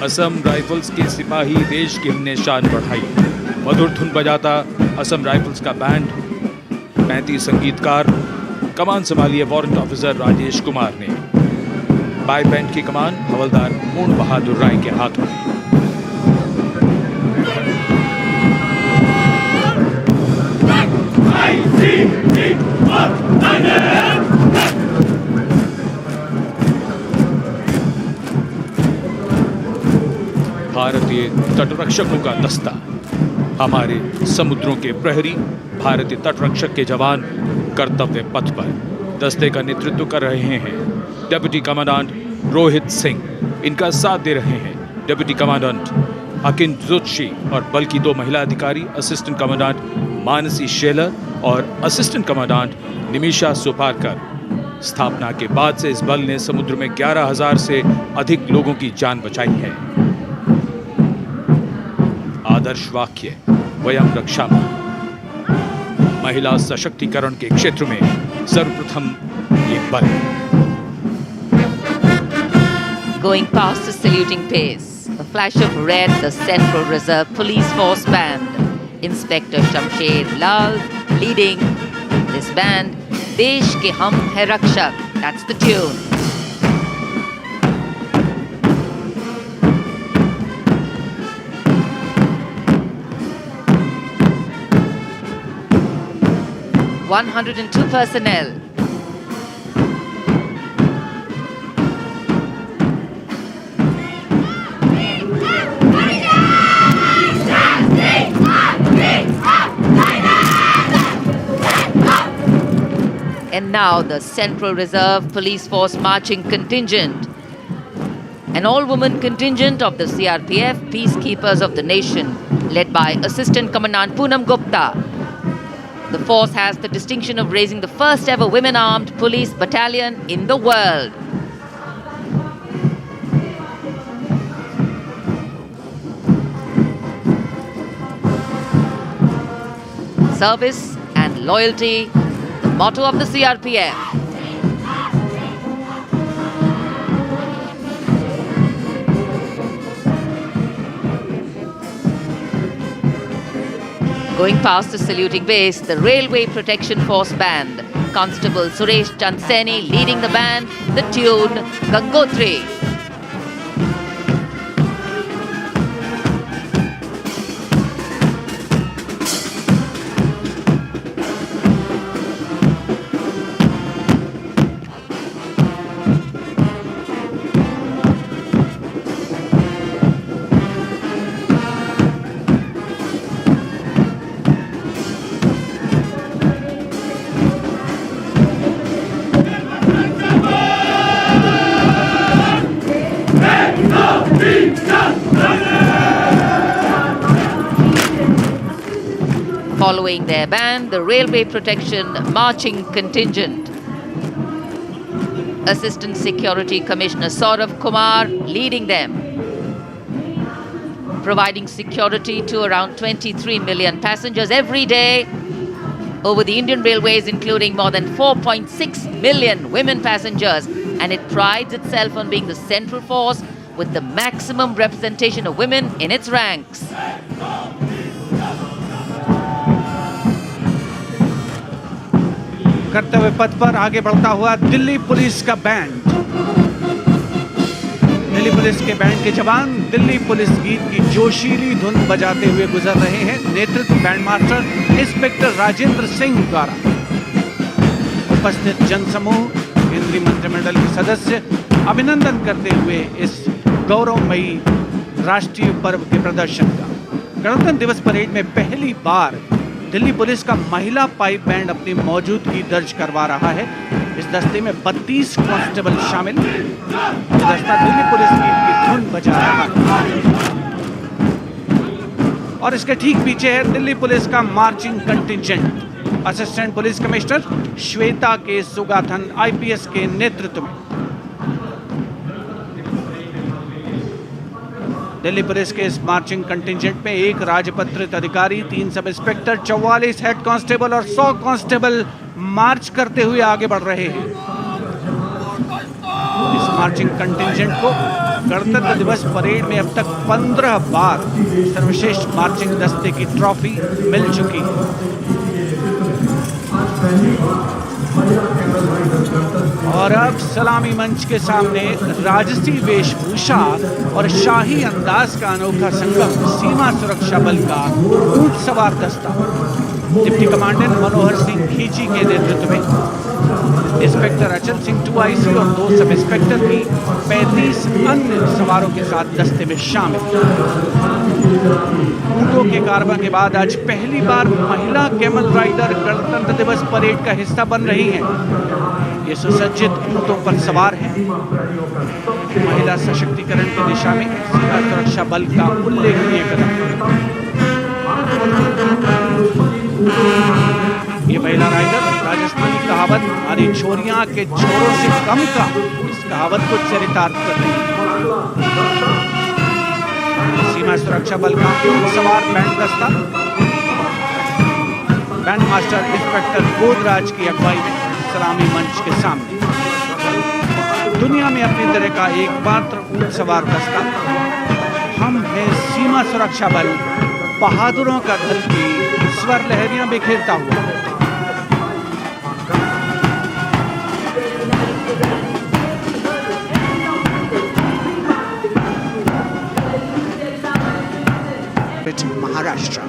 असम राइफल्स के सिपाही देश की हमने शान बढ़ाई। मधुर धुन बजाता असम राइफल्स का बैंड, 35 संगीतकार। कमान संभाली है वारंट ऑफिसर राजेश कुमार ने। बाई बैंड की कमान हवलदार पूर्ण बहादुर राय के हाथों में। भारतीय तटरक्षकों का दस्ता, हमारे समुद्रों के प्रहरी, भारतीय तटरक्षक के जवान कर्तव्य पथ पर दस्ते का नेतृत्व कर रहे हैं डिप्टी कमांडेंट रोहित सिंह। इनका साथ दे रहे हैं डिप्टी कमांडेंट अकिन जोशी और बल की 2 महिला अधिकारी, असिस्टेंट कमांडेंट मानसी शेलर और असिस्टेंट कमांडेंट निमिषा सुपारकर। स्थापना के बाद से इस बल ने समुद्र में 11,000 से अधिक लोगों की जान बचाई है। आदर्श वाक्य वयम रक्षामः। महिला सशक्तिकरण के क्षेत्र में सर्वप्रथम ये बल। Going past the saluting pace, a flash of red, the Central Reserve Police Force Band. Inspector Shamsher Lal leading this band. Desh ke hum hai rakshak. That's the tune. (102 personnel). And now the Central Reserve Police Force marching contingent, an all-woman contingent of the CRPF, Peacekeepers of the Nation, led by Assistant Commandant Poonam Gupta. The force has the distinction of raising the first ever women-armed police battalion in the world. Service and loyalty, the motto of the CRPF. Going past the saluting base, the Railway Protection Force Band. Constable Suresh Chandseni leading the band, the tune Gangotri. Following their band, the Railway Protection Marching Contingent. Assistant Security Commissioner Saurav Kumar leading them, providing security to around 23 million passengers every day over the Indian Railways, including more than 4.6 million women passengers. And it prides itself on being the central force with the maximum representation of women in its ranks. कर्तव्य पथ पर आगे बढ़ता हुआ Delhi police का band. Delhi police के band के जवान दिल्ली पुलिस गीत की जोशीली धुन बजाते हुए गुजर रहे हैं। नेतृत्व band master inspector Rajendra Singh द्वारा। उपस्थित जनसमूह, केंद्रीय मंत्रिमंडल के सदस्य अभिनंदन करते हुए इस गौरवमयी राष्ट्रीय पर्व के प्रदर्शन का। गणतंत्र दिवस परेड में पहली बार दिल्ली पुलिस का महिला पाइप बैंड अपनी मौजूदगी दर्ज करवा रहा है। इस दस्ते में 32 कांस्टेबल शामिल। ये दस्ता दिल्ली पुलिस गीत की धुन बजा रहा है और इसके ठीक पीछे है दिल्ली पुलिस का marching contingent. Assistant police commissioner Shweta के सुगाथन आईपीएस के नेतृत्व में दिल्ली पुलिस के इस मार्चिंग कंटिंजेंट में एक राजपत्रित अधिकारी, 3 सब इंस्पेक्टर, 44 हेड कांस्टेबल और 100 कांस्टेबल मार्च करते हुए आगे बढ़ रहे हैं। इस मार्चिंग कंटिंजेंट को गणतंत्र दिवस परेड में अब तक 15 बार सर्वश्रेष्ठ मार्चिंग दस्ते की ट्रॉफी मिल चुकी है। और अब सलामी मंच के सामने राजसी वेशभूषा और शाही अंदाज का अनोखा संगम, सीमा सुरक्षा बल का ऊंट सवार दस्ता डिप्टी कमांडेंट मनोहर सिंह खींची के नेतृत्व में इंस्पेक्टर अचल सिंह 2IC और 2 सब इंस्पेक्टर की 35 अन्य सवारों के साथ दस्ते में शामिल। ऊंटों के कारवां के बाद आज पहली बार महिला कैमल राइडर गणतंत्र दिवस परेड का हिस्सा बन रही हैं। ये सुसज्जित ऊंटों पर सवार हैं। महिला सशक्तिकरण की दिशा में सीमा सुरक्षा बल का उल्लेखनीय कदम। ये महिला राइडर राजस्थानी कहावत हमारी छोरियां के छोरों से कम का, इस कहावत को चरितार्थ कर रही है। सीमा सुरक्षा बल का सवार बैंड दस्ता बैंड मास्टर इंस्पेक्टर गोदराज की अगुवाई में सलामी मंच के सामने। दुनिया में अपनी तरह का एकमात्र ऊंट सवार दस्ता हम हैं सीमा सुरक्षा बल, बहादुरों का दल की स्वर लहरियां बिखेरता हुआ। Maharashtra.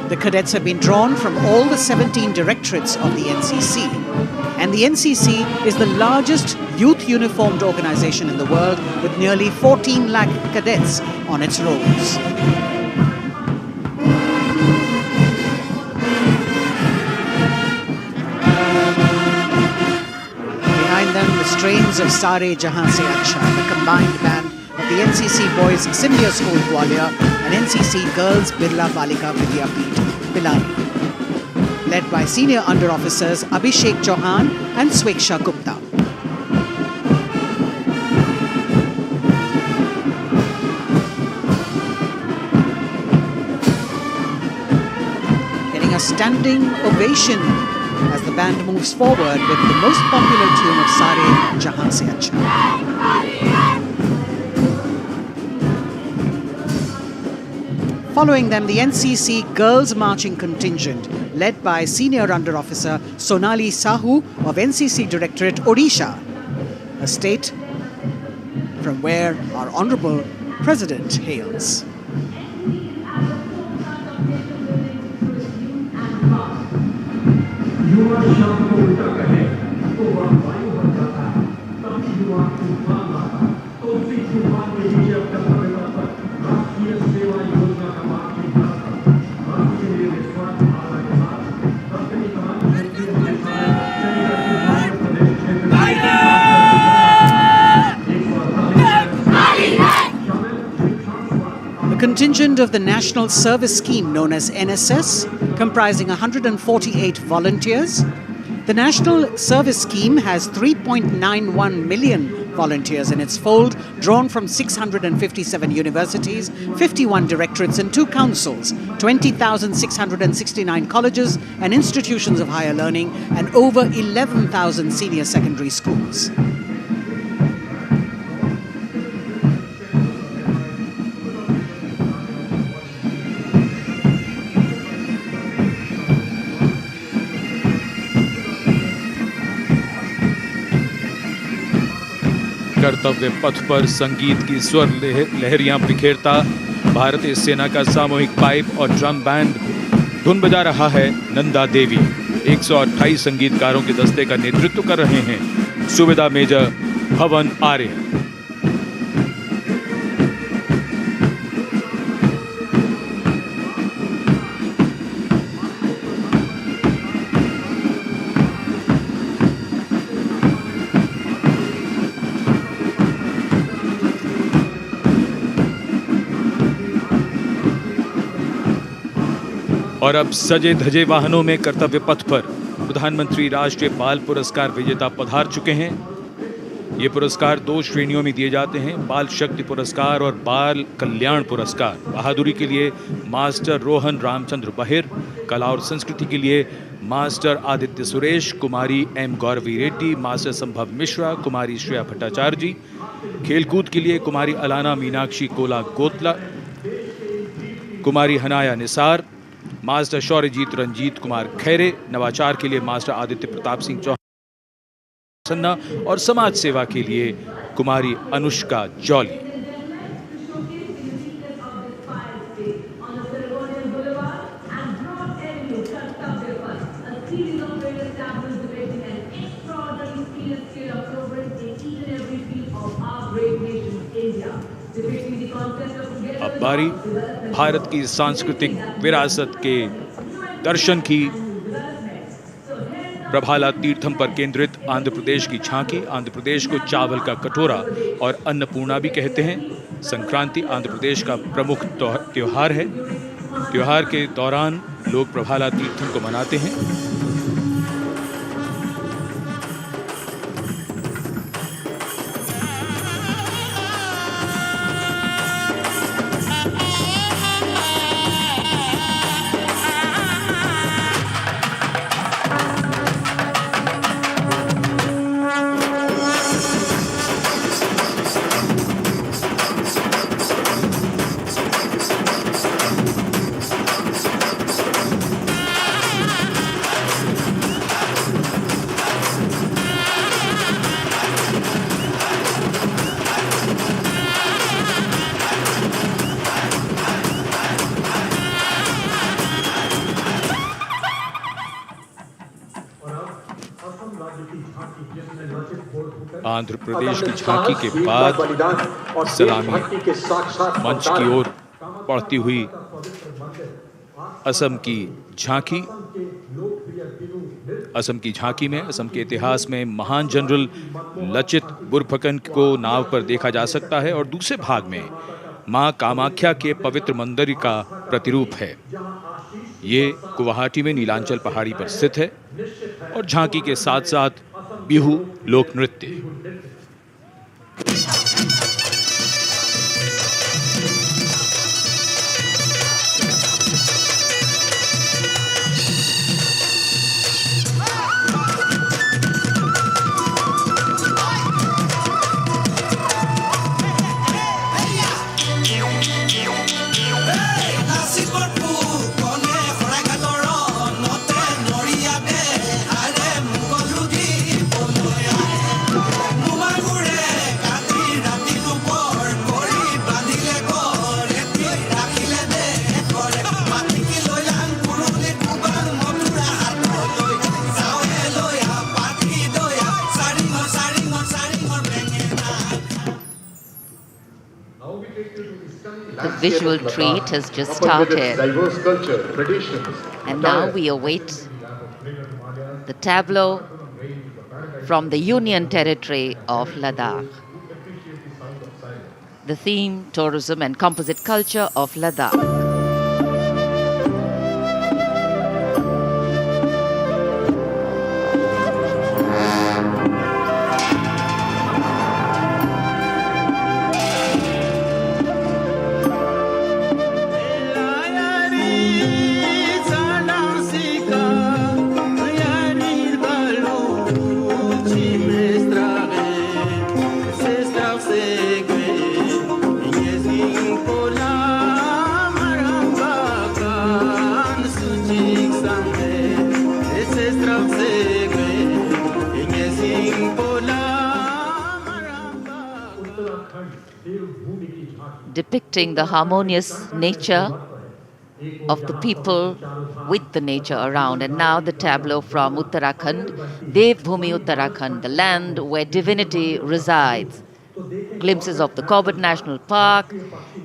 The cadets have been drawn from all the 17 directorates of the NCC. And the NCC is the largest youth uniformed organization in the world with nearly 14 lakh cadets on its rolls. The strains of Sare Jahan Se Acha, the combined band of the NCC Boys Senior School Gwalior and NCC Girls Birla Balika Vidyapeeth Pilari, led by senior under officers Abhishek Chauhan and Sweksha Gupta. Getting a standing ovation as the band moves forward with the most popular tune of Sare Jahan Se Acha. Following them, the NCC Girls Marching Contingent, led by Senior Under Officer Sonali Sahu of NCC Directorate Odisha, a state from where our Honourable President hails. युवा शब्द को उल्टा कहे तो वह वायु बन जाता है। तभी युवा तूफान लाता है। तो उसी तूफान के नीचे अपने भव्यता पर राष्ट्रीय सेवा योजना का मार्ग राष्ट्र के लिए निस्वार्थ भावना के साथ दक्षिणी कमान प्रदेश क्षेत्र contingent of the National Service Scheme known as NSS, comprising 148 volunteers. The National Service Scheme has 3.91 million volunteers in its fold, drawn from 657 universities, 51 directorates and 2 councils, 20,669 colleges and institutions of higher learning, and over 11,000 senior secondary schools. कर्तव्य पथ पर संगीत की स्वर लहरियां बिखेरता भारतीय सेना का सामूहिक पाइप और ड्रम बैंड धुन बजा रहा है नंदा देवी। 128 संगीतकारों के दस्ते का नेतृत्व कर रहे हैं सुबेदार मेजर भवन आर्य। और अब सजे धजे वाहनों में कर्तव्य पथ पर प्रधानमंत्री राष्ट्रीय बाल पुरस्कार विजेता पधार चुके हैं। ये पुरस्कार 2 श्रेणियों में दिए जाते हैं, बाल शक्ति पुरस्कार और बाल कल्याण पुरस्कार। बहादुरी के लिए मास्टर रोहन रामचंद्र बहिर, कला और संस्कृति के लिए मास्टर आदित्य सुरेश, कुमारी एम गौरवी रेड्डी, मास्टर संभव मिश्रा, कुमारी श्रेया भट्टाचार्य जी, खेलकूद के लिए कुमारी अलाना मीनाक्षी कोला गोतला, कुमारी हनाया निसार, मास्टर शौर्यजीत रंजीत कुमार खैरे, नवाचार के लिए मास्टर आदित्य प्रताप सिंह चौहान और समाज सेवा के लिए कुमारी अनुष्का जौली। अब बारी भारत की सांस्कृतिक विरासत के दर्शन की। प्रभाला तीर्थम पर केंद्रित आंध्र प्रदेश की झांकी। आंध्र प्रदेश को चावल का कटोरा और अन्नपूर्णा भी कहते हैं। संक्रांति आंध्र प्रदेश का प्रमुख त्योहार है। त्योहार के दौरान लोग प्रभाला तीर्थम को मनाते हैं। आंध्र प्रदेश की झांकी के बाद सलामी मंच की ओर बढ़ती हुई असम की झांकी। असम की झांकी में असम के इतिहास में महान जनरल लचित बुरफकन को नाव पर देखा जा सकता है और दूसरे भाग में मां कामाख्या के पवित्र मंदिर का प्रतिरूप है। ये गुवाहाटी में नीलांचल पहाड़ी पर स्थित है और झांकी के साथ साथ बिहू लोक नृत्य। The visual treat has just started, and now we await the tableau from the Union Territory of Ladakh. The theme, tourism and composite culture of Ladakh. Depicting the harmonious nature of the people with the nature around. And now the tableau from Uttarakhand, Devbhoomi Uttarakhand, the land where divinity resides. Glimpses of the Corbett National Park,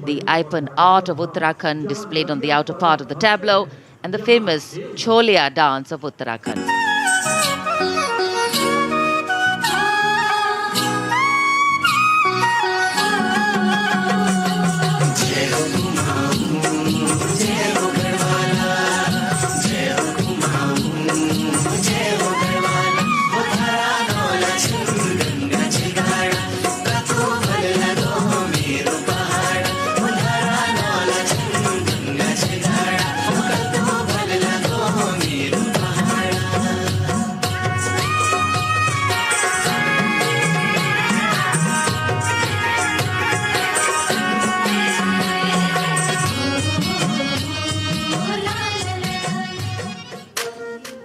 the Ipan art of Uttarakhand displayed on the outer part of the tableau, and the famous Cholia dance of Uttarakhand.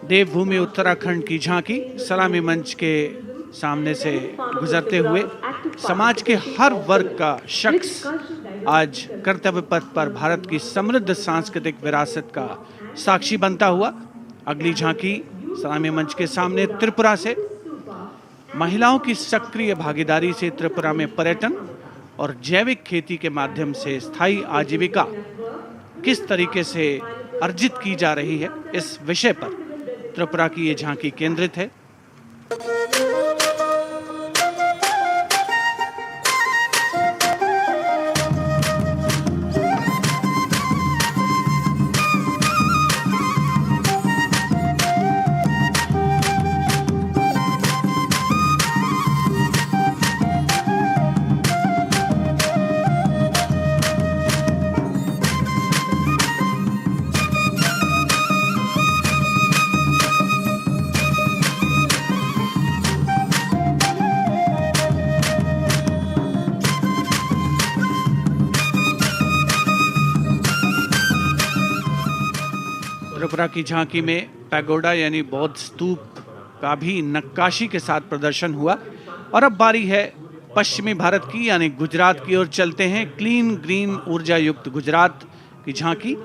देवभूमि उत्तराखंड की झांकी सलामी मंच के सामने से गुजरते हुए समाज के हर वर्ग का शख्स आज कर्तव्य पथ पर भारत की समृद्ध सांस्कृतिक विरासत का साक्षी बनता हुआ। अगली झांकी सलामी मंच के सामने त्रिपुरा से महिलाओं की सक्रिय भागीदारी से त्रिपुरा में पर्यटन और जैविक खेती के माध्यम से स्थायी आजीविका किस तरीके से अर्जित की जा रही है, इस विषय पर त्रिपुरा की ये झांकी केंद्रित है। त्रिपुरा की झांकी में पैगोडा यानी बौद्ध स्तूप का भी नक्काशी के साथ प्रदर्शन हुआ। और अब बारी है पश्चिमी भारत की यानी गुजरात की ओर चलते हैं। क्लीन ग्रीन ऊर्जा युक्त गुजरात की झांकी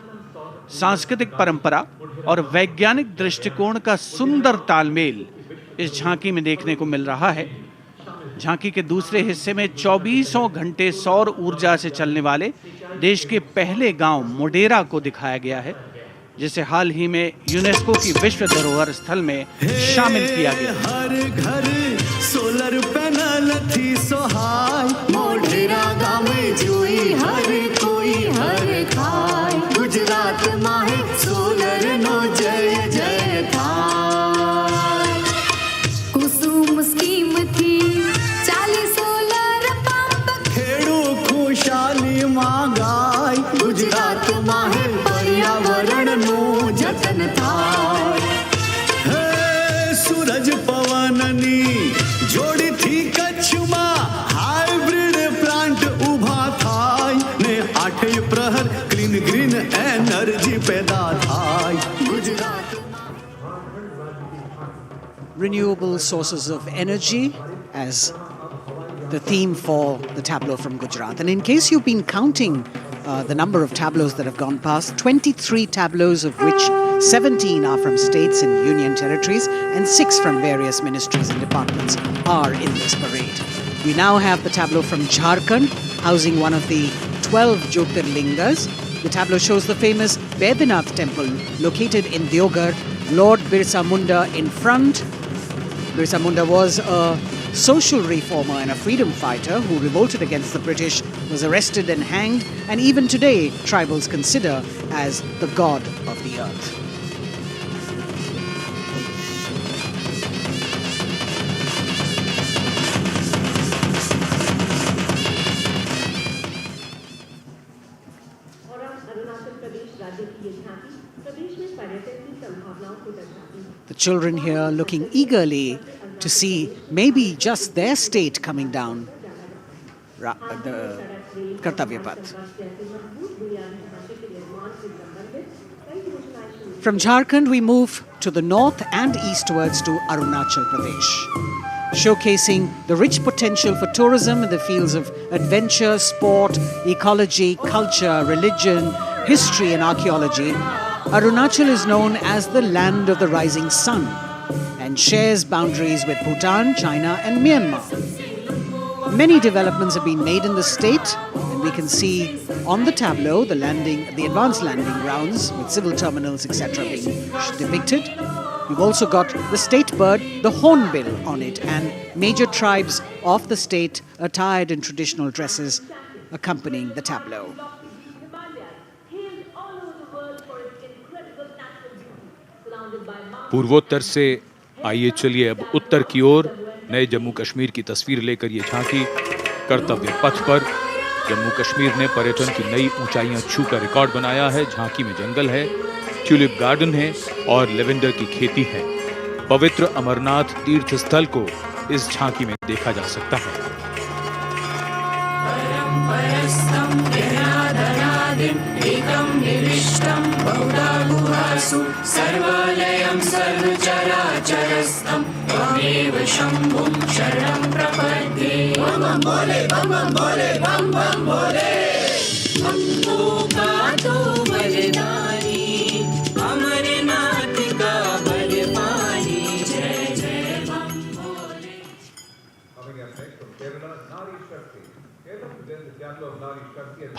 सांस्कृतिक परंपरा और वैज्ञानिक दृष्टिकोण का सुंदर तालमेल इस झांकी में देखने को मिल रहा है। झांकी के दूसरे हिस्से में 24 घंटे सौर ऊर्जा से चलने वाले देश के पहले गांव मोडेरा को दिखाया गया है, जिसे हाल ही में यूनेस्को की विश्व धरोहर स्थल में शामिल किया गया। हर घर सोलर पैनल थी सोहाय, मोढेरा गाँव में जोई हर कोई हर खाय, गुजरात माहे सोलर नो जय जय थाय। कुसुम स्कीम थी 40 सोलर पंप, खेड़ू खुशहाली मांगाय, गुजरात माहे पर्यावरण नो जतन थाय। सूरज पवननी जोड़ी थी कच्छ में हाइब्रिड प्लांट उभा थाय ने 8 प्रहर क्लीन ग्रीन एनर्जी पैदा थाय। Gujarat Renewable sources of energy as the theme for the tableau from Gujarat. And in case you've been counting the number of tableaus that have gone past, 23 tableaus, of which 17 are from states and union territories and 6 from various ministries and departments are in this parade. We now have the tableau from Jharkhand, housing one of the 12 Jyotirlingas. The tableau shows the famous Baidyanath temple located in Deoghar, Lord Birsa Munda in front. Birsa Munda was a social reformer and a freedom fighter who revolted against the British, was arrested and hanged, and even today tribals consider as the god of the earth. The children here looking eagerly to see maybe just their state coming down the Kartavya Path. From Jharkhand, we move to the north and eastwards to Arunachal Pradesh, showcasing the rich potential for tourism in the fields of adventure, sport, ecology, culture, religion, history and archaeology. Arunachal is known as the land of the rising sun and shares boundaries with Bhutan, China and Myanmar. Many developments have been made in the state, and we can see on the tableau the advanced landing grounds with civil terminals, etc. being depicted. We've also got the state bird, the hornbill, on it, and major tribes of the state attired in traditional dresses accompanying the tableau. पूर्वोत्तर से आइए चलिए अब उत्तर की ओर नए जम्मू कश्मीर की तस्वीर लेकर ये झांकी कर्तव्य पथ पर। जम्मू कश्मीर ने पर्यटन की नई ऊंचाइयां छूकर रिकॉर्ड बनाया है। झांकी में जंगल है, ट्यूलिप गार्डन है और लेवेंडर की खेती है। पवित्र अमरनाथ तीर्थ स्थल को इस झांकी में देखा जा सकता है। सर्वालयं सर्वचराचरस्थं त्वमेव शम्भुं शरणं प्रपद्ये। बम बम बोले बम बम बोले बम बम बोले। हमको गातो बलिदानी अमरनाथ का बलवानी जय जय बम बोले।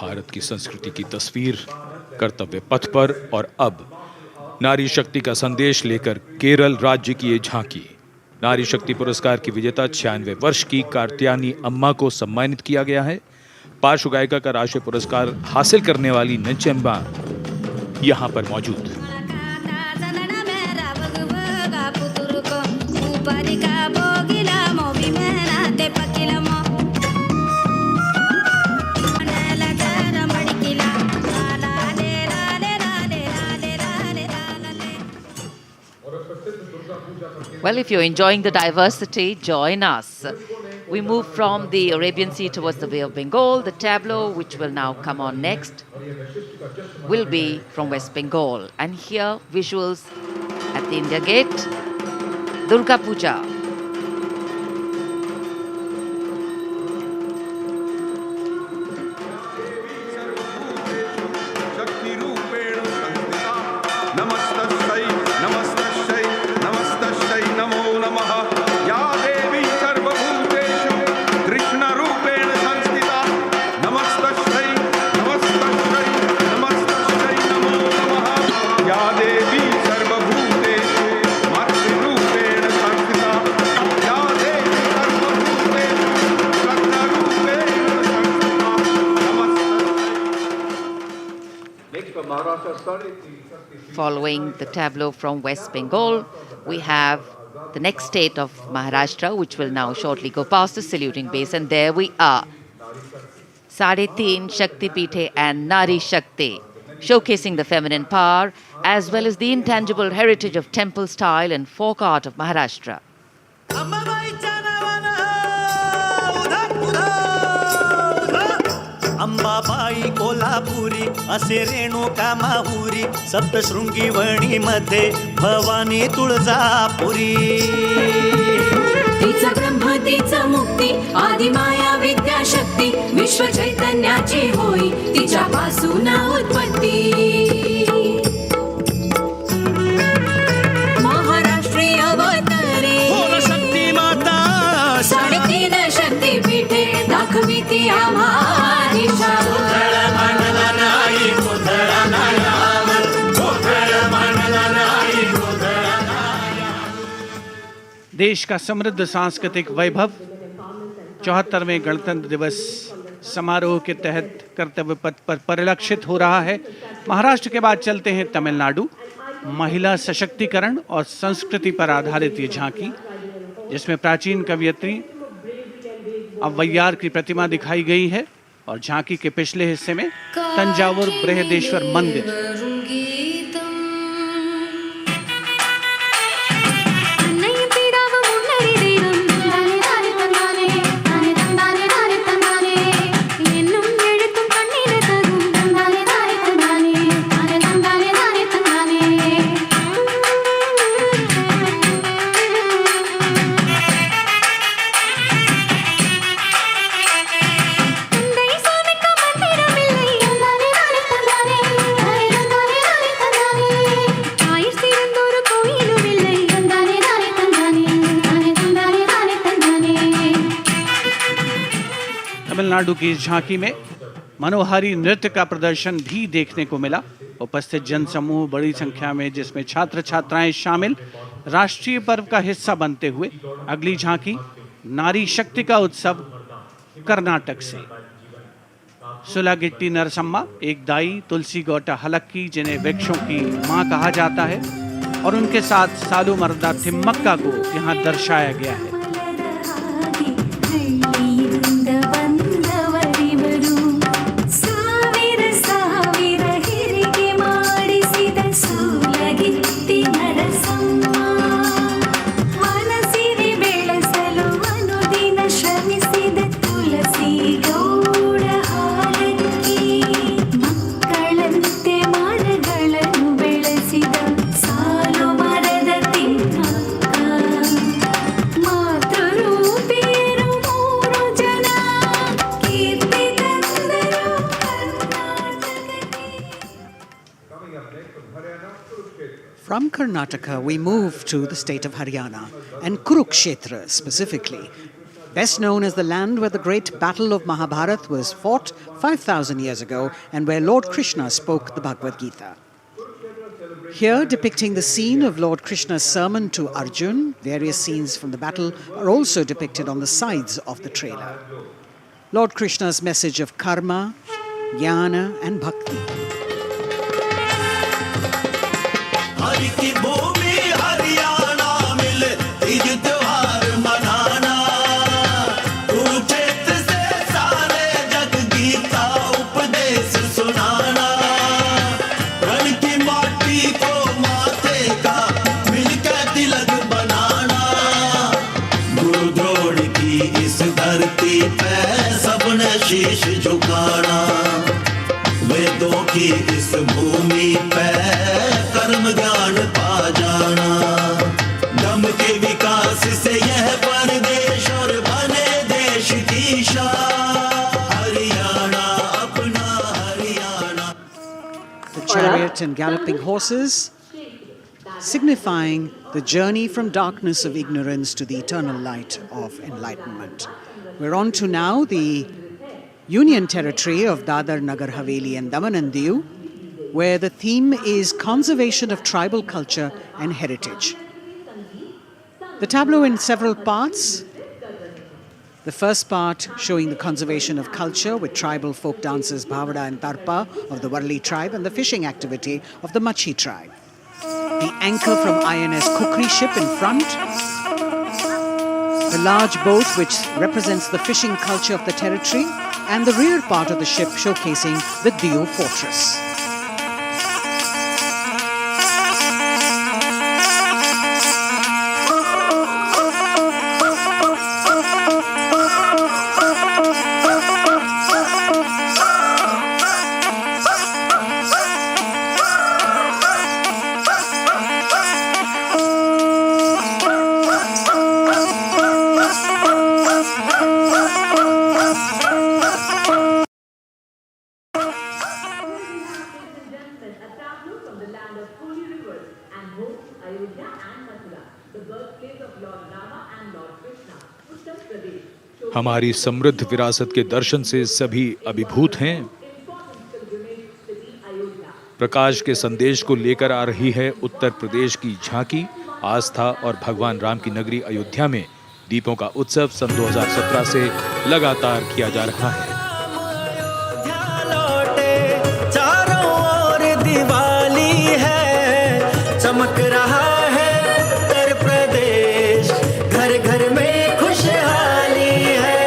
भारत की संस्कृति की तस्वीर कर्तव्य पथ पर और अब नारी शक्ति का संदेश लेकर केरल राज्य की ये झांकी। नारी शक्ति पुरस्कार की विजेता 96 वर्ष की कार्त्यानी अम्मा को सम्मानित किया गया है। पार्श्व गायिका का राष्ट्रीय पुरस्कार हासिल करने वाली नंचम्बा यहां पर मौजूद। Well, if you're enjoying the diversity, join us. We move from the Arabian Sea towards the Bay of Bengal. The tableau, which will now come on next, will be from West Bengal. And here, visuals at the India Gate, Durga Puja. Following the tableau from West Bengal, we have the next state of Maharashtra, which will now shortly go past the saluting base. And there we are, Sade Teen Shakti Pithe and Nari Shakti, showcasing the feminine power as well as the intangible heritage of temple style and folk art of Maharashtra. Ambabai Kolhapuri असे रेणुका माहुरी सप्तशृंगी वणीमध्ये भवानी तुळजापुरी तिचा ब्रह्म तिचा मुक्ती आदिमाया विद्याशक्ती विश्व चैतन्याची होई तिच्यापासून उत्पत्ती महाराष्ट्रीय अवतरे शक्ती माता साडेतीन शक्तीपीठे दाखवी ती आम्हा देश का समृद्ध सांस्कृतिक वैभव 74वें गणतंत्र दिवस समारोह के तहत कर्तव्य पथ पर परिलक्षित हो रहा है। महाराष्ट्र के बाद चलते हैं तमिलनाडु। महिला सशक्तिकरण और संस्कृति पर आधारित ये झांकी, जिसमें प्राचीन कवयित्री अव्वैयार की प्रतिमा दिखाई गई है और झांकी के पिछले हिस्से में तंजावुर बृहदेश्वर मंदिर। तमिलनाडु की इस झांकी में मनोहारी नृत्य का प्रदर्शन भी देखने को मिला। उपस्थित जनसमूह बड़ी संख्या में, जिसमें छात्र छात्राएं शामिल, राष्ट्रीय पर्व का हिस्सा बनते हुए। अगली झांकी नारी शक्ति का उत्सव कर्नाटक से। सुलागिट्टी नरसम्मा, एक दाई तुलसी गौटा हलक्की, जिन्हें वृक्षों की मां कहा जाता है, और उनके साथ सालू मर्दा थिम्मक्का को यहाँ दर्शाया गया है। From Karnataka, we move to the state of Haryana, and Kurukshetra specifically, best known as the land where the great battle of Mahabharata was fought 5,000 years ago and where Lord Krishna spoke the Bhagavad Gita. Here, depicting the scene of Lord Krishna's sermon to Arjun, various scenes from the battle are also depicted on the sides of the trailer. Lord Krishna's message of karma, jnana and bhakti. Hari की भूमि हरियाणा मिले तीज त्योहार मनाना, कुरुक्षेत्र से सारे जग गीता उपदेश सुनाना, रण की माटी को माथे का मिलकर तिलक बनाना, गुरु द्रोण की इस धरती पे सबने शीश झुकाना, वेदों की इस भूमि पे कर्म ज्ञान पा जाना, दम के विकास से यह परदेश और बने देश की शान, हरियाणा अपना Haryana. The chariot and galloping horses signifying the journey from darkness of ignorance to the eternal light of enlightenment. We're on to now the Union Territory of Dadar, Nagar Haveli and Daman and Diu, where the theme is conservation of tribal culture and heritage. The tableau in several parts. The first part showing the conservation of culture with tribal folk dances Bhavada and Tarpa of the Warli tribe and the fishing activity of the Machi tribe. The anchor from INS Kukri ship in front. The large boat which represents the fishing culture of the territory, and the rear part of the ship showcasing the Diu fortress. हमारी समृद्ध विरासत के दर्शन से सभी अभिभूत हैं। प्रकाश के संदेश को लेकर आ रही है उत्तर प्रदेश की झांकी, आस्था और भगवान राम की नगरी अयोध्या में दीपों का उत्सव सन 2017 से लगातार किया जा रहा है। चारों ओर दिवाली है, चमक रहा है उत्तर प्रदेश, घर घर में खुशहाली है।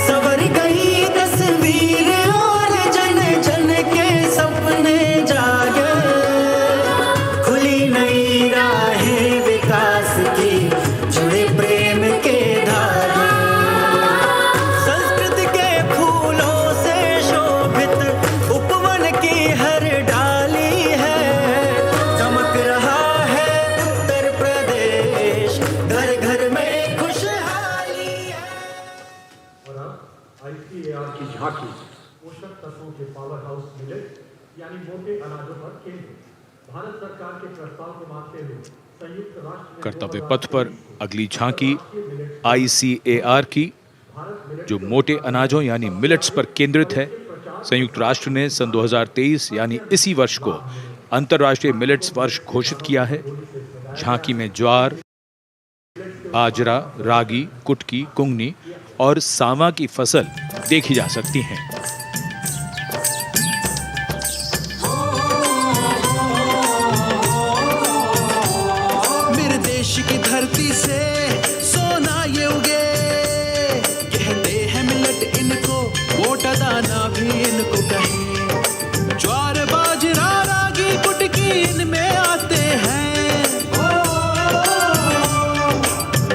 सवर गई तस्वीर और जन जन के सपने जागे, खुली नई राहें विकास की, जुड़े प्रेम के धागे। संस्कृति के फूलों से शोभित उपवन की हर डाली है, चमक रहा है उत्तर प्रदेश, घर घर में खुशहाली है। और अब ICAR की झांकी पोषक तत्वों के पावर हाउस मिलेट यानी मोटे अनाजों पर केंद्रित भारत सरकार के प्रस्ताव को मानते हुए संयुक्त राष्ट्र कर्तव्य पथ पर अगली झांकी ICAR की, जो मोटे अनाजों यानी मिलेट्स पर केंद्रित है। संयुक्त राष्ट्र ने सन 2023 यानी इसी वर्ष को अंतर्राष्ट्रीय मिलेट्स वर्ष घोषित किया है। झांकी में ज्वार, बाजरा, रागी, कुटकी, कुंगनी और सांवा की फसल देखी जा सकती हैं। मेरे देश की धरती से सोना ये उगे, कहते हैं मिलेट इनको, मोटा दाना भी इनको कहे। ज्वार, बाजरा, रागी, कुटकी इनमें आते हैं।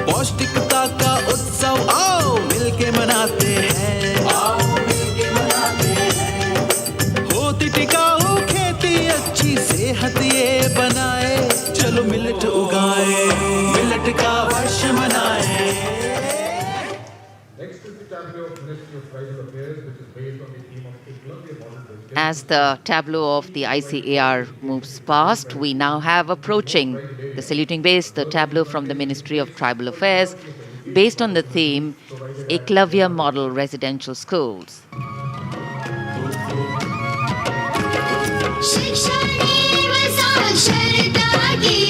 पौष्टिकता का उत्सव आओ मिलके मनाते हैं, आओ मिलके मनाते हैं। होती टिकाऊ खेती, अच्छी सेहत ये बनाए, चलो मिलेट उगाए, मिलेट का वर्ष मनाए। Next is the tableau of Ministry of Tribal Affairs, which is based on the theme of Eklavya Model President. As the tableau of the ICAR moves past, we now have approaching the saluting base, the tableau from the Ministry of Tribal Affairs, based on the theme Eklavya Model Residential Schools. शिक्षणीय साक्षरता की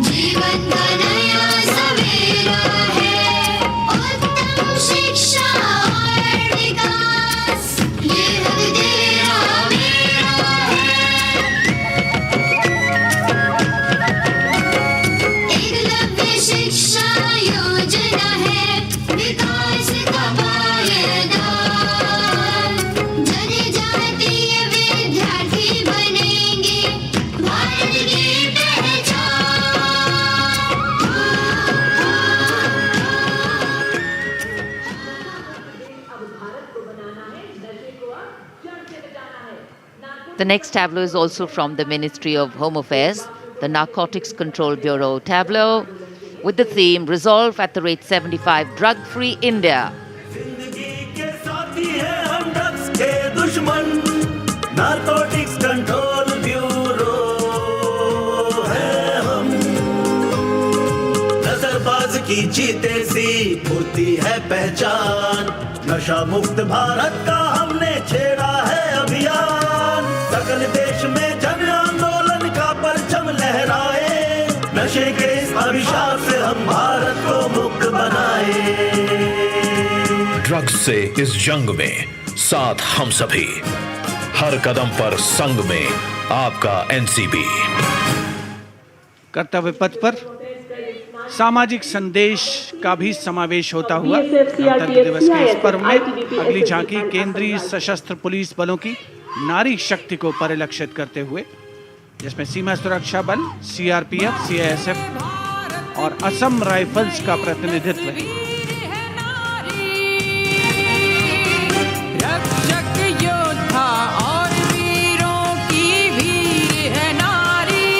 जीवन का नया सवेरा है, उत्तम शिक्षा और विकास ये हक तेरा मेरा है। एकलव्य शिक्षा योजना है विकास का पायदान, जनजातीय विद्यार्थी बनेंगे भारत की पहचान। The next tableau is also from the Ministry of Home Affairs, the Narcotics Control Bureau tableau, with the theme Resolve at the rate 75 Drug-Free India. जिंदगी के साथी हैं हम ड्रग्स के दुश्मन, नारकोटिक्स कंट्रोल ब्यूरो है हम। नजरबाज की जीते सी होती है पहचान, नशा मुक्त भारत का हमने छेड़ा है अभियान। सकल देश में जन आंदोलन का परचम लहराए, नशे के इस अभिशाप से हम भारत को मुक्त बनाए। ड्रग्स से इस जंग में साथ हम सभी, हर कदम पर संग में आपका एनसीबी। कर्तव्य पथ पर सामाजिक संदेश का भी समावेश होता हुआ गणतंत्र दिवस के इस पर्व में अगली झांकी केंद्रीय सशस्त्र पुलिस बलों की नारी शक्ति को परिलक्षित करते हुए, जिसमें सीमा सुरक्षा बल, CRPF, CISF और असम राइफल्स का प्रतिनिधित्व है। रक्षक योद्धा और वीरों की वीर है नारी,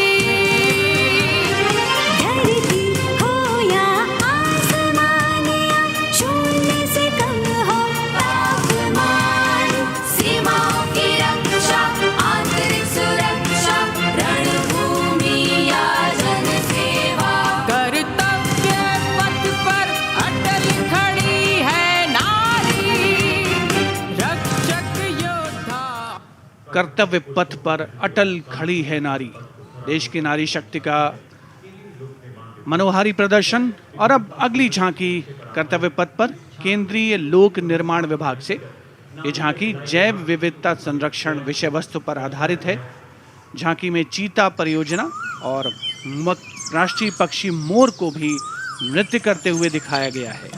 धरती हो या आसमान या शून्य से कम हो तापमान, सीमाओं की रक्षा, आंतरिक सुरक्षा, रणभूमि या जनसेवा, कर्तव्य पथ पर अटल खड़ी है नारी, रक्षक योद्धा। कर्तव्य पथ पर अटल खड़ी है नारी। देश की नारी शक्ति का मनोहारी प्रदर्शन। और अब अगली झांकी कर्तव्य पथ पर केंद्रीय लोक निर्माण विभाग से। ये झांकी जैव विविधता संरक्षण विषय वस्तु पर आधारित है। झांकी में चीता परियोजना और राष्ट्रीय पक्षी मोर को भी नृत्य करते हुए दिखाया गया है।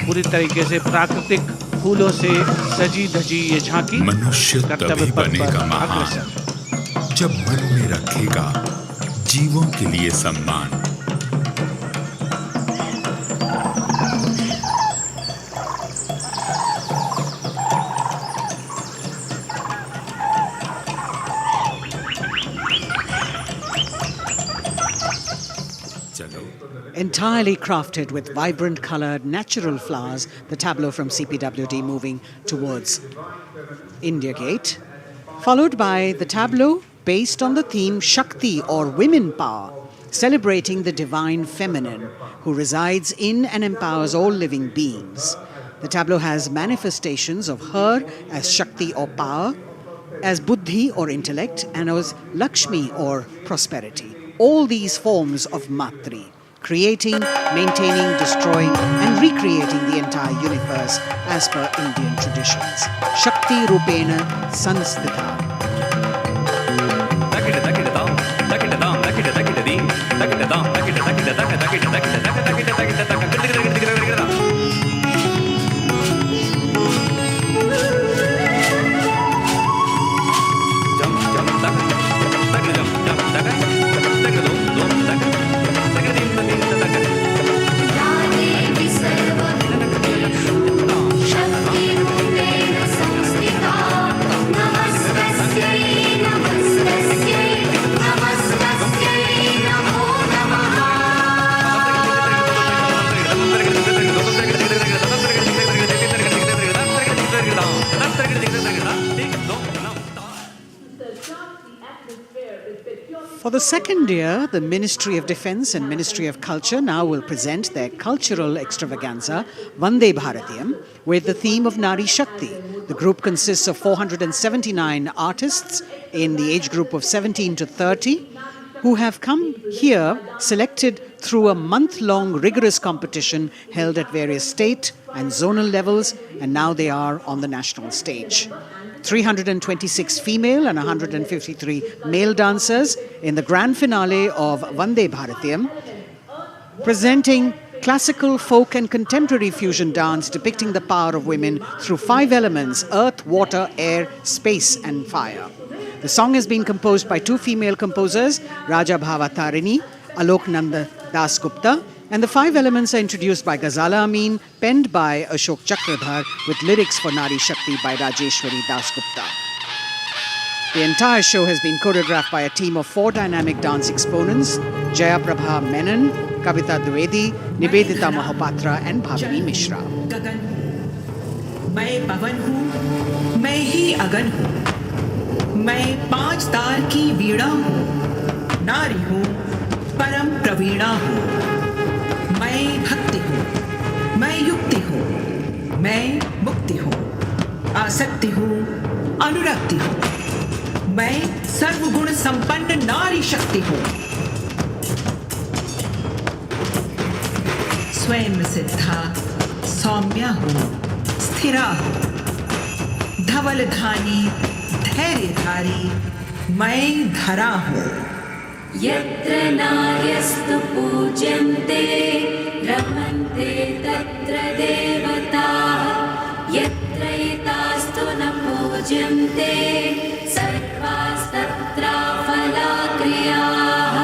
पूरी तरीके से प्राकृतिक फूलों से सजी धजी ये झांकी मनुष्य तभी बनेगा महान जब मन में रखेगा जीवों के लिए सम्मान। Entirely crafted with vibrant colored natural flowers, the tableau from CPWD moving towards India Gate, followed by the tableau based on the theme Shakti or women power, celebrating the divine feminine who resides in and empowers all living beings. The tableau has manifestations of her as Shakti or power, as Buddhi or intellect, and as Lakshmi or prosperity. All these forms of Matri, creating, maintaining, destroying, and recreating the entire universe as per Indian traditions. Shakti Rupena Sanstita. For the second year, the Ministry of Defence and Ministry of Culture now will present their cultural extravaganza, Vande Bharatiyam, with the theme of Nari Shakti. The group consists of 479 artists in the age group of 17 to 30 who have come here selected through a month-long rigorous competition held at various state and zonal levels, and now they are on the national stage. 326 female and 153 male dancers in the grand finale of Vande Bharatiyam, presenting classical, folk and contemporary fusion dance depicting the power of women through 5 elements: earth, water, air, space and fire. The song has been composed by 2 female composers, Raja Bhavatarini, Alok Nanda Das Gupta, and the 5 elements are introduced by Ghazala Amin, penned by Ashok Chakradhar, with lyrics for Nari Shakti by Rajeshwari Das Gupta. The entire show has been choreographed by a team of 4 dynamic dance exponents: Jaya Prabha Menon, Kavita Dwivedi, Nivedita Mahapatra and Bhavini Mishra. गगन हूँ, मैं पवन हूँ, मैं ही अगन हूँ, मैं 5 तार की वीणा हूँ, नारी हूँ, परम प्रवीणा हूँ, मैं भक्ति हूँ, मैं युक्ति हूँ, मैं मुक्ति हूँ, आसक्ति हूँ, अनुरक्ति हूँ, मैं सर्वगुण संपन्न नारी शक्ति हूँ, स्वयं सिद्धा सौम्या हूँ, स्थिरा हूँ, धवल धानी धैर्यधारी, मैं धरा हूँ। यत्र नार्यस्तु पूज्यन्ते रमन्ते तत्र देवताः यत्र एतास्तु न पूज्यन्ते सर्वास्तत्र फलाक्रियाः।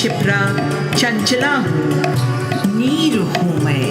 शिप्रा चंचला हूँ, नीर हूँ मैं।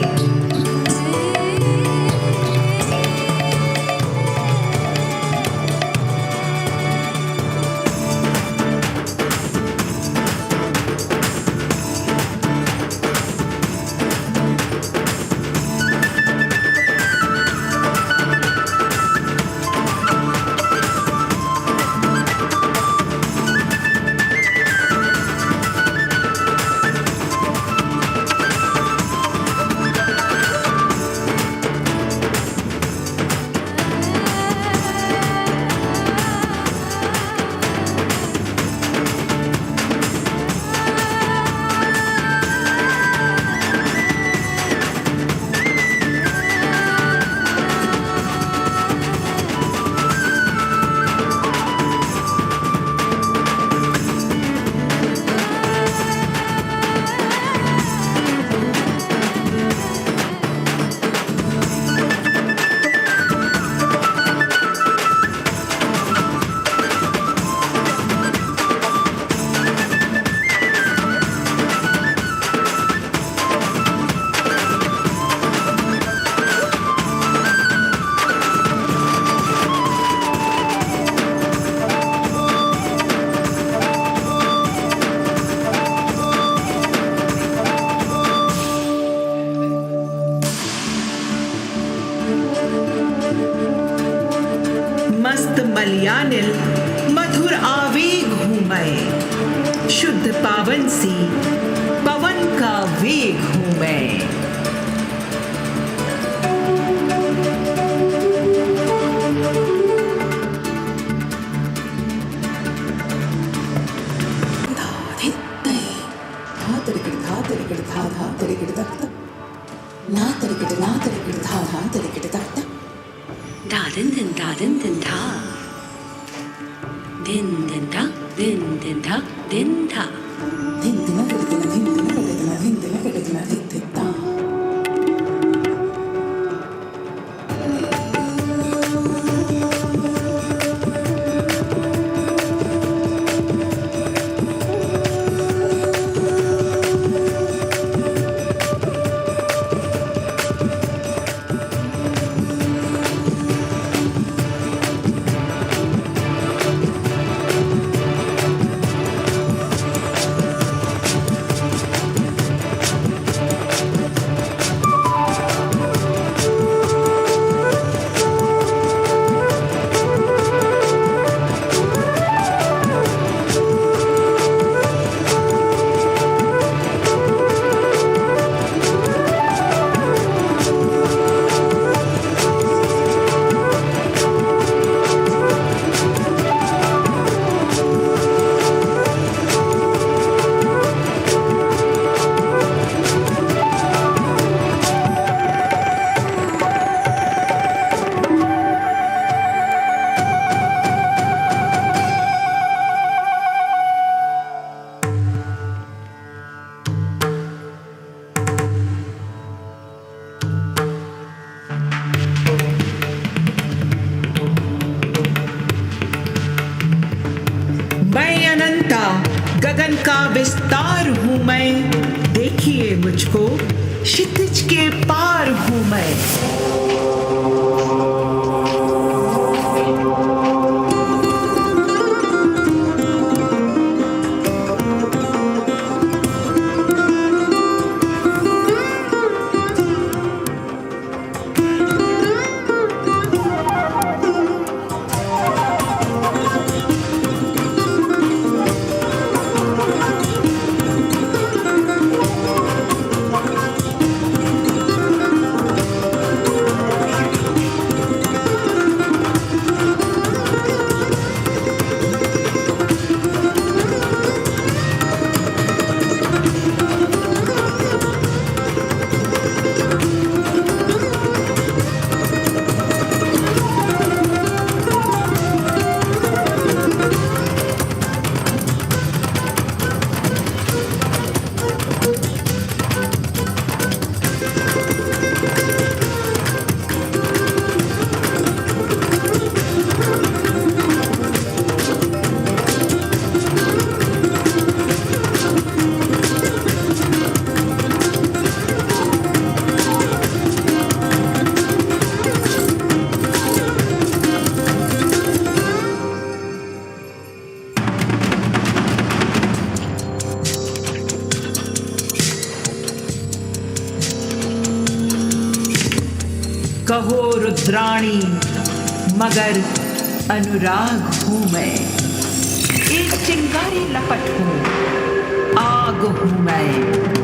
मस्त मलयानिल मधुर आवेग हूँ मैं, शुद्ध पावन सी पवन का वेग हूँ मैं। Da din din da din din da. Din din da din din da din da. Din din da din din da din din da din din da. गगन का विस्तार हूँ मैं, देखिए मुझको क्षितिज के पार हूँ मैं। कहो रुद्राणी मगर अनुराग हूँ मैं, एक चिंगारी लपट हूँ, आग हूँ मैं।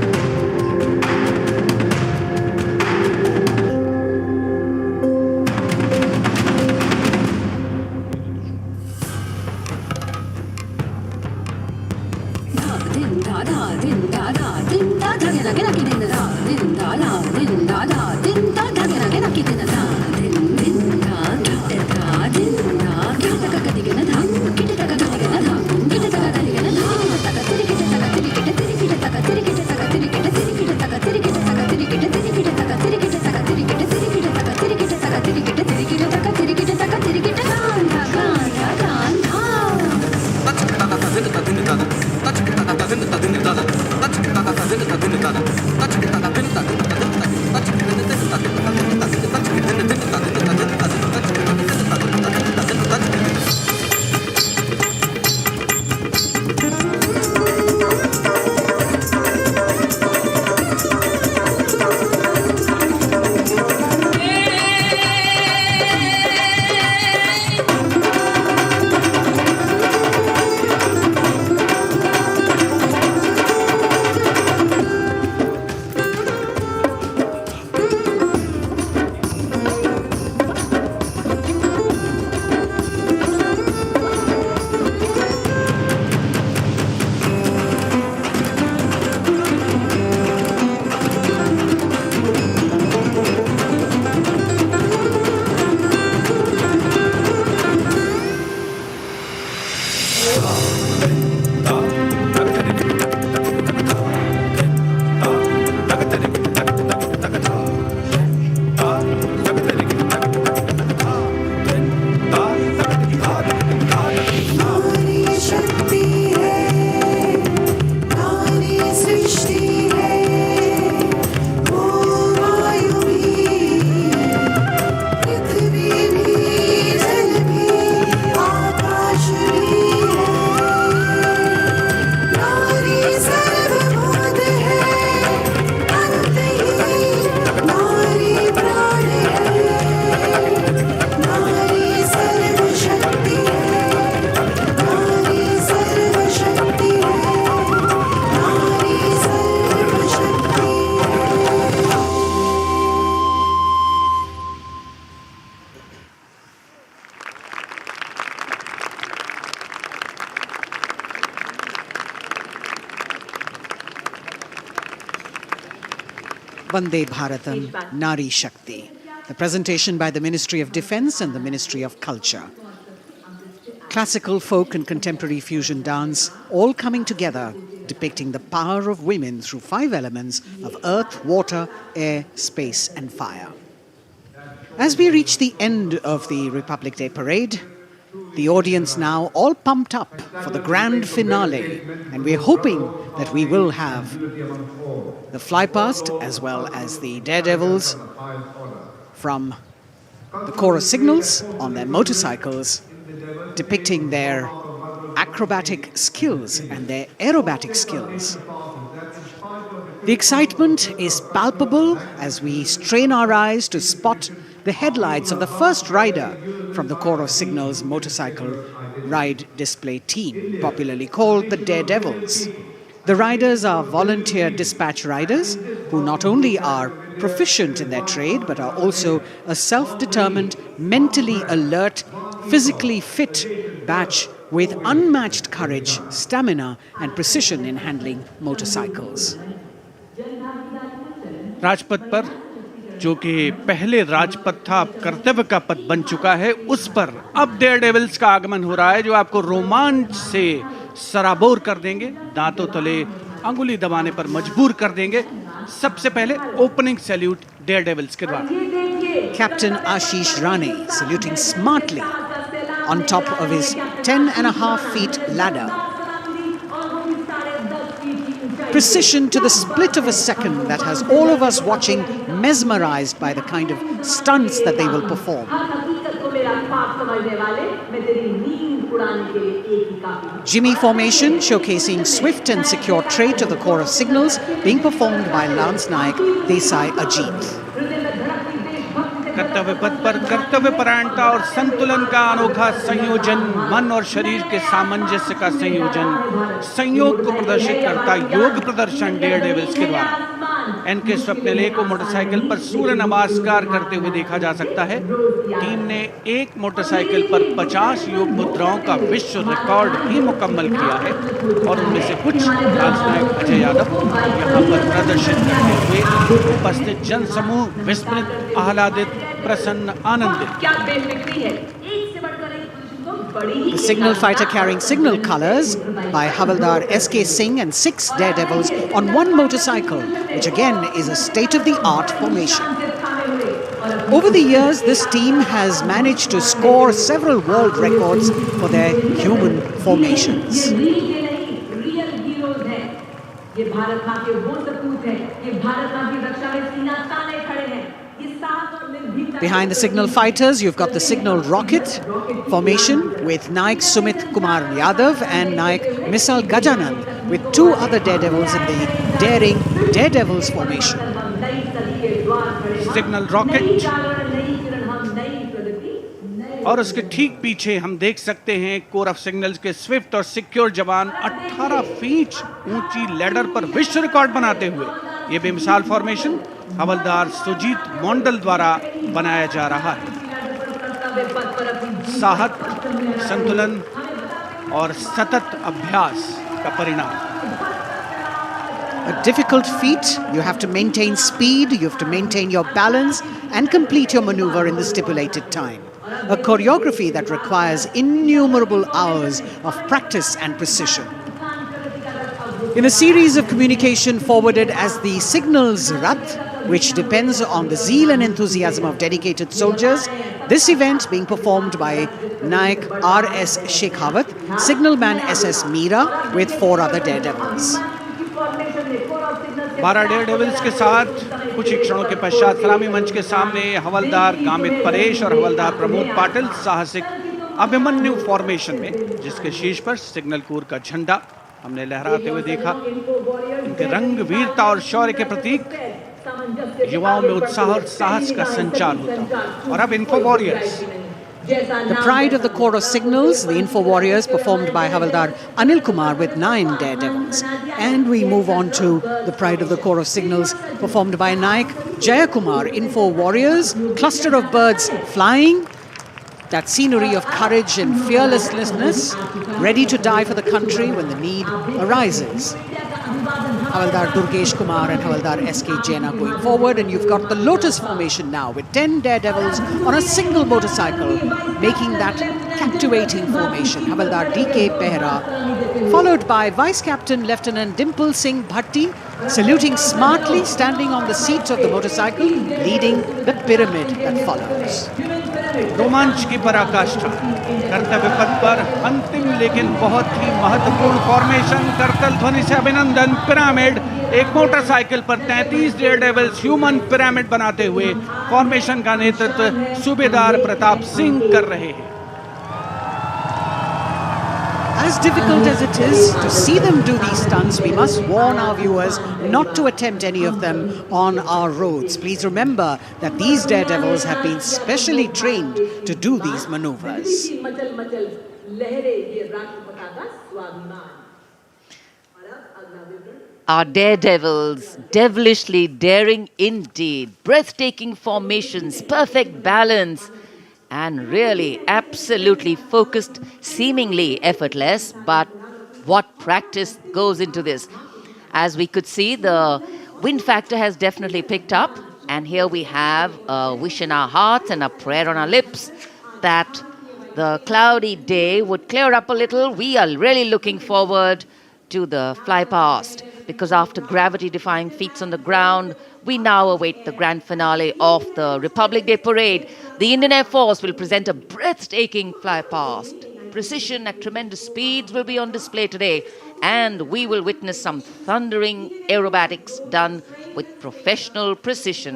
Vande Bharatam, Nari Shakti. The presentation by the Ministry of Defence and the Ministry of Culture. Classical, folk and contemporary fusion dance all coming together, depicting the power of women through 5 elements of earth, water, air, space and fire. As we reach the end of the Republic Day parade, the audience now all pumped up for the grand finale, and we're hoping that we will have the flypast as well as the daredevils from the Corps of Signals on their motorcycles, depicting their acrobatic skills and their aerobatic skills. The excitement is palpable as we strain our eyes to spot the headlights of the first rider from the Corps of Signals motorcycle ride display team, popularly called the Daredevils. The riders are volunteer dispatch riders who not only are proficient in their trade but are also a self-determined, mentally alert, physically fit batch with unmatched courage, stamina and precision in handling motorcycles. Rajpath पर जो कि पहले राजपथ था अब कर्तव्य का पथ बन चुका है, उस पर अब डेयरडेविल्स का आगमन हो रहा है जो आपको रोमांच से सराबोर कर देंगे, दांतों तले अंगुली दबाने पर मजबूर कर देंगे। सबसे पहले ओपनिंग सैल्यूट डेयरडेविल्स के द्वारा। Captain Ashish Rane saluting smartly on top of his 10.5 feet ladder. Precision to the split of a second that has all of us watching mesmerized by the kind of stunts that they will perform. Jimmy formation showcasing swift and secure trade to the Corps of Signals being performed by Lance Naik Desai Ajit. कर्तव्य पथ पर कर्तव्य परायणता और संतुलन का अनोखा संयोजन, मन और शरीर के सामंजस्य का संयोजन, संयोग को प्रदर्शित करता योग प्रदर्शन डेयर डेविल्स के द्वारा। एनके स्वप्निल को मोटरसाइकिल पर सूर्य नमस्कार करते हुए देखा जा सकता है। टीम ने एक मोटरसाइकिल पर 50 योग मुद्राओं का विश्व रिकॉर्ड भी मुकम्मल किया है और उनमें से कुछ राजनायक अजय यादव यहाँ पर प्रदर्शित करते हुए उपस्थित जन समूह विस्मृत, आह्लादित, प्रसन्न, आनंदित। The signal fighter carrying signal colors by Havildar S.K. Singh and 6 daredevils on one motorcycle, which again is a state-of-the-art formation. Over the years, this team has managed to score several world records for their human formations. Behind the signal fighters, you've got the signal rocket formation with Naik Sumit Kumar Yadav and Naik Misal Gajanand, with 2 other daredevils in the daring daredevils formation. Signal rocket और उसके ठीक पीछे हम देख सकते हैं core of signals के Swift और सिक्योर जवान 18 फीट ऊंची लैडर पर विश्व रिकॉर्ड बनाते हुए ये बेमिसाल फॉर्मेशन हवलदार सुजीत मोंडल द्वारा बनाया जा रहा है। साहस, संतुलन और सतत अभ्यास का परिणाम। A difficult feat. You have to maintain speed, you have to maintain your balance and complete your maneuver in the stipulated time. A choreography that requires innumerable hours of practice and precision. In a series of communication forwarded as the Signals Rath, which depends on the zeal and enthusiasm of dedicated soldiers, this event being performed by Naik R.S. Shekhawat, Signalman S.S. Meera with 4 other daredevils. 12 dare devils के साथ कुछ ही क्षणों के पश्चात सलामी मंच के सामने हवलदार गामित परेश और हवलदार प्रमोद पाटिल साहसिक अभिमन्यु फॉर्मेशन में, जिसके शीर्ष पर सिग्नल कोर का झंडा हमने लहराते हुए देखा। इनके रंग, वीरता और शौर्य के प्रतीक युवाओं में उत्साह और साहस का संचार होता। और अब info warriors, The pride of the Corps of Signals, the Info Warriors, performed by Havildar Anil Kumar with 9 daredevils. And we move on to the pride of the Corps of Signals, performed by Naik Jayakumar, Info Warriors, cluster of birds flying, that scenery of courage and fearlessness, ready to die for the country when the need arises. Havildar Durgesh Kumar and Havildar S.K. Jain are going forward, and you've got the Lotus formation now with 10 daredevils on a single motorcycle, making that captivating formation. Havildar D.K. Behra, followed by Vice Captain Lieutenant Dimple Singh Bhatti, saluting smartly, standing on the seat of the motorcycle, leading the pyramid that follows. रोमांच की पराकाष्ठा, कर्तव्य पथ पर अंतिम लेकिन बहुत ही महत्वपूर्ण फॉर्मेशन, करतल ध्वनि से अभिनंदन। पिरामिड, एक मोटरसाइकिल पर 33 डेयर डेविल्स ह्यूमन पिरामिड बनाते हुए फॉर्मेशन का नेतृत्व सूबेदार प्रताप सिंह कर रहे हैं। As difficult as it is to see them do these stunts, we must warn our viewers not to attempt any of them on our roads. Please remember that these daredevils have been specially trained to do these maneuvers. Our daredevils, devilishly daring indeed, breathtaking formations, perfect balance, and really absolutely focused, seemingly effortless, but what practice goes into this. As we could see, the wind factor has definitely picked up, and here we have a wish in our hearts and a prayer on our lips that the cloudy day would clear up a little. We are really looking forward to the fly past, because after gravity-defying feats on the ground, we now await the grand finale of the Republic Day Parade. The Indian Air Force will present a breathtaking fly past. Precision at tremendous speeds will be on display today, and we will witness some thundering aerobatics done with professional precision.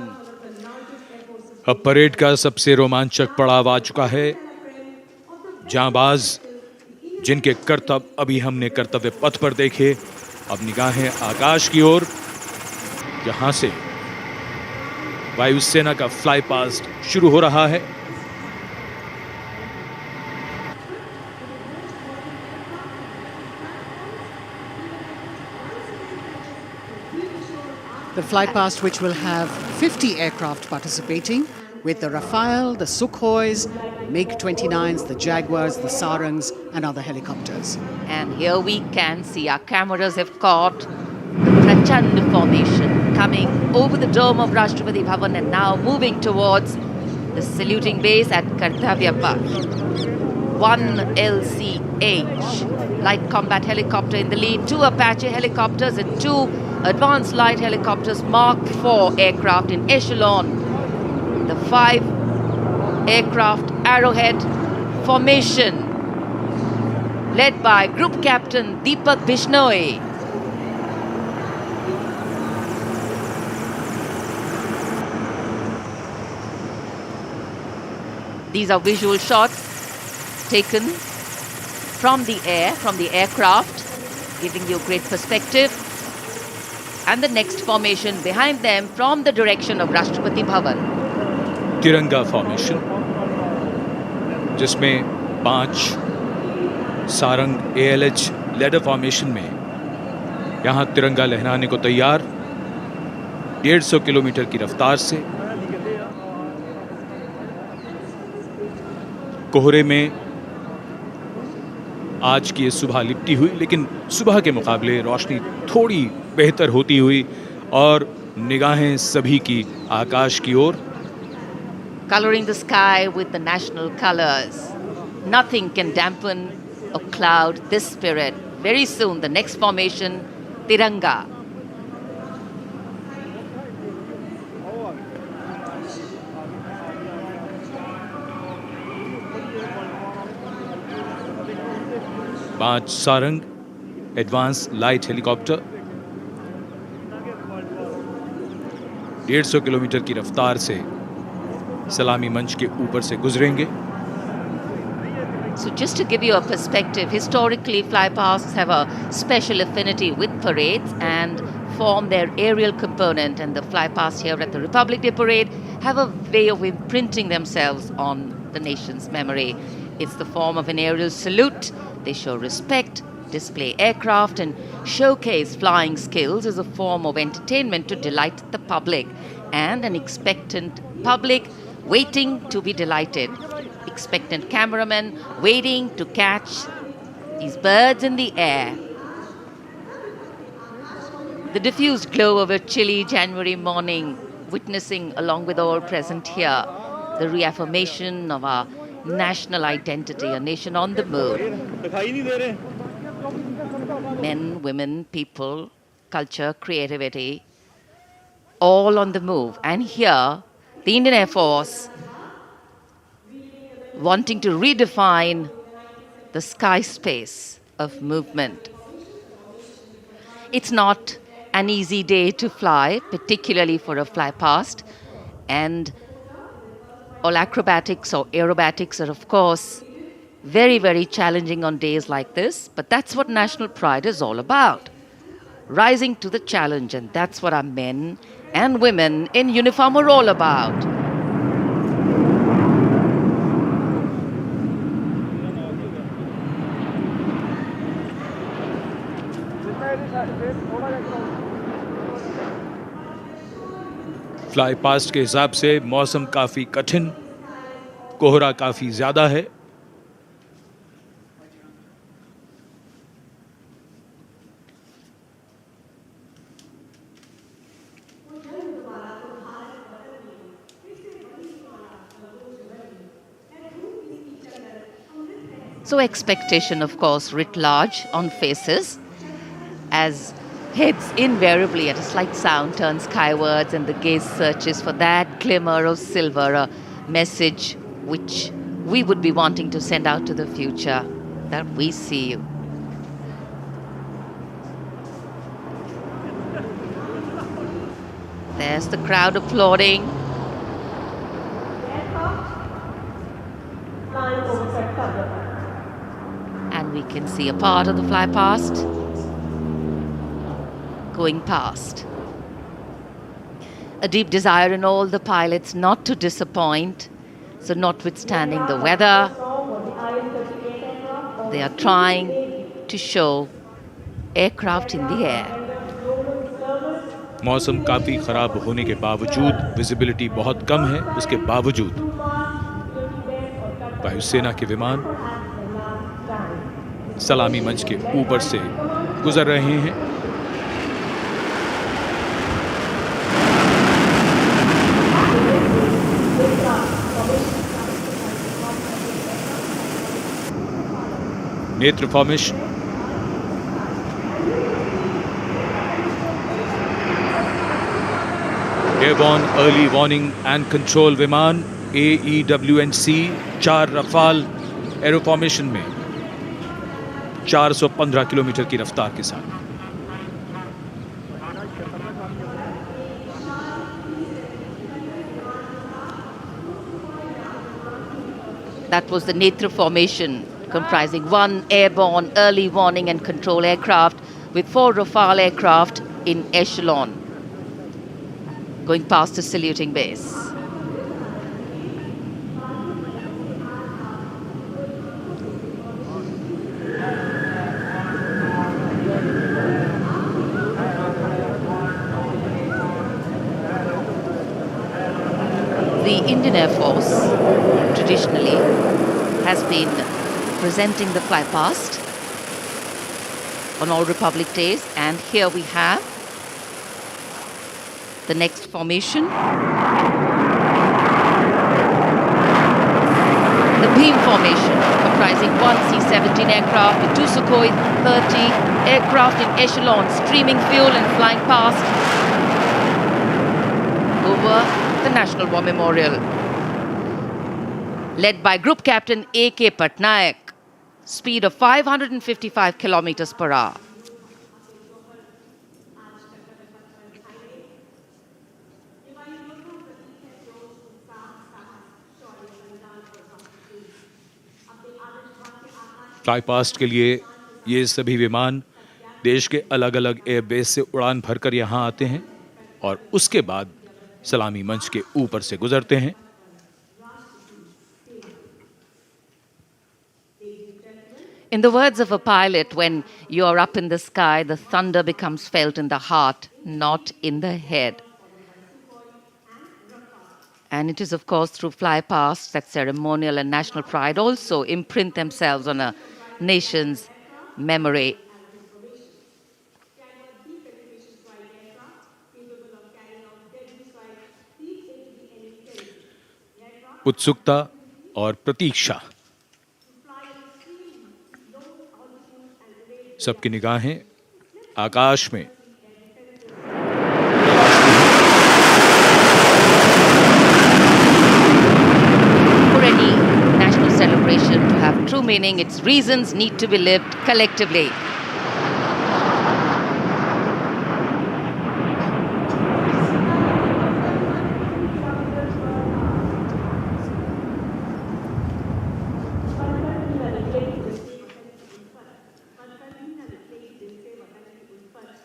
अब parade का सबसे रोमांचक पड़ाव आ चुका है। जांबाज जिनके करतब अभी हमने कर्तव्य पथ पर देखे, अब निगाहें आकाश की ओर, जहां से वायुसेना का फ्लाई पास्ट शुरू हो रहा है। The flypast, which will have 50 aircraft participating, with the Rafale, the Sukhois, MiG-29s, the Jaguars, the Sarangs, and other helicopters. And here we can see our cameras have caught the Prachand formation coming over the dome of Rashtrapati Bhavan and now moving towards the saluting base at Kartavya Path. One LCH, light combat helicopter in the lead, 2 Apache helicopters and 2 advanced light helicopters, Mark IV aircraft in echelon. The 5 aircraft Arrowhead formation led by Group Captain Deepak Bishnoi. These are visual shots taken from the air, from the aircraft, giving you great perspective. And the next formation behind them from the direction of Rashtrapati Bhavan. तिरंगा formation, जिसमें 5 Sarang ALH ladder formation में यहां तिरंगा लहराने को तैयार, 150 kilometre की रफ्तार से। कोहरे में आज की ये सुबह लिपटी हुई, लेकिन सुबह के मुकाबले रोशनी थोड़ी बेहतर होती हुई और निगाहें सभी की आकाश की ओर। Coloring the sky with the national colors. Nothing can dampen or cloud this spirit. Very soon, the next formation, Tiranga. पांच Sarang advance light helicopter 150 kilometre की रफ्तार से सलामी मंच के ऊपर से गुजरेंगे। So just to give you a perspective, historically flypasts have a special affinity with parades and form their aerial component, and the flypasts here at the Republic Day Parade have a way of imprinting themselves on the nation's memory. It's the form of an aerial salute. They show respect, display aircraft, and showcase flying skills as a form of entertainment to delight the public, and an expectant public waiting to be delighted. Expectant cameramen waiting to catch these birds in the air. The diffused glow of a chilly January morning, witnessing along with all present here the reaffirmation of our national identity, a nation on the move. Men, women, people, culture, creativity, all on the move. And here, the Indian Air Force wanting to redefine the sky space of movement. It's not an easy day to fly, particularly for a fly past, and all acrobatics or aerobatics are of course very, very challenging on days like this, but that's what national pride is all about. Rising to the challenge, and that's what our men and women in uniform are all about. Fly past के हिसाब से मौसम काफी कठिन, कोहरा काफी ज्यादा है। So expectation, of course, writ large on faces as heads invariably at a slight sound turn skywards and the gaze searches for that glimmer of silver, a message which we would be wanting to send out to the future, that we see you. There's the crowd applauding. And we can see a part of the fly past going past. a deep desire in all the pilots not to disappoint. So notwithstanding the weather, they are trying to show aircraft in the air. मौसम काफ़ी ख़राब होने के बावजूद, visibility बहुत कम है, उसके बावजूद वायुसेना के विमान सलामी मंच के ऊपर से गुजर रहे हैं। नेत्र formation, airborne early warning and control विमान AEWNC 4 रफाल एरो फॉर्मेशन में 415 किलोमीटर की रफ्तार के साथ। That was the Netra formation, comprising 1 airborne early warning and control aircraft with 4 Rafale aircraft in echelon, going past the saluting base. The Indian Air Force traditionally has been presenting the fly past on all Republic Days, and here we have the next formation. The beam formation, comprising 1 C-17 aircraft with 2 Sukhoi 30 aircraft in echelon, streaming fuel and flying past over the National War Memorial. Led by Group Captain A.K. Patnaik, speed of 555 kilometers per hour. Fly past के लिए ये सभी विमान देश के अलग अलग airbase से उड़ान भरकर यहाँ आते हैं और उसके बाद सलामी मंच के ऊपर से गुजरते हैं। In the words of a pilot, when you are up in the sky, the thunder becomes felt in the heart, not in the head. And it is, of course, through flypasts that ceremonial and national pride also imprint themselves on a nation's memory. उत्सुकता और प्रतीक्षा, सबकी निगाहें आकाश में। For any national celebration to have true meaning, its reasons need to be lived collectively.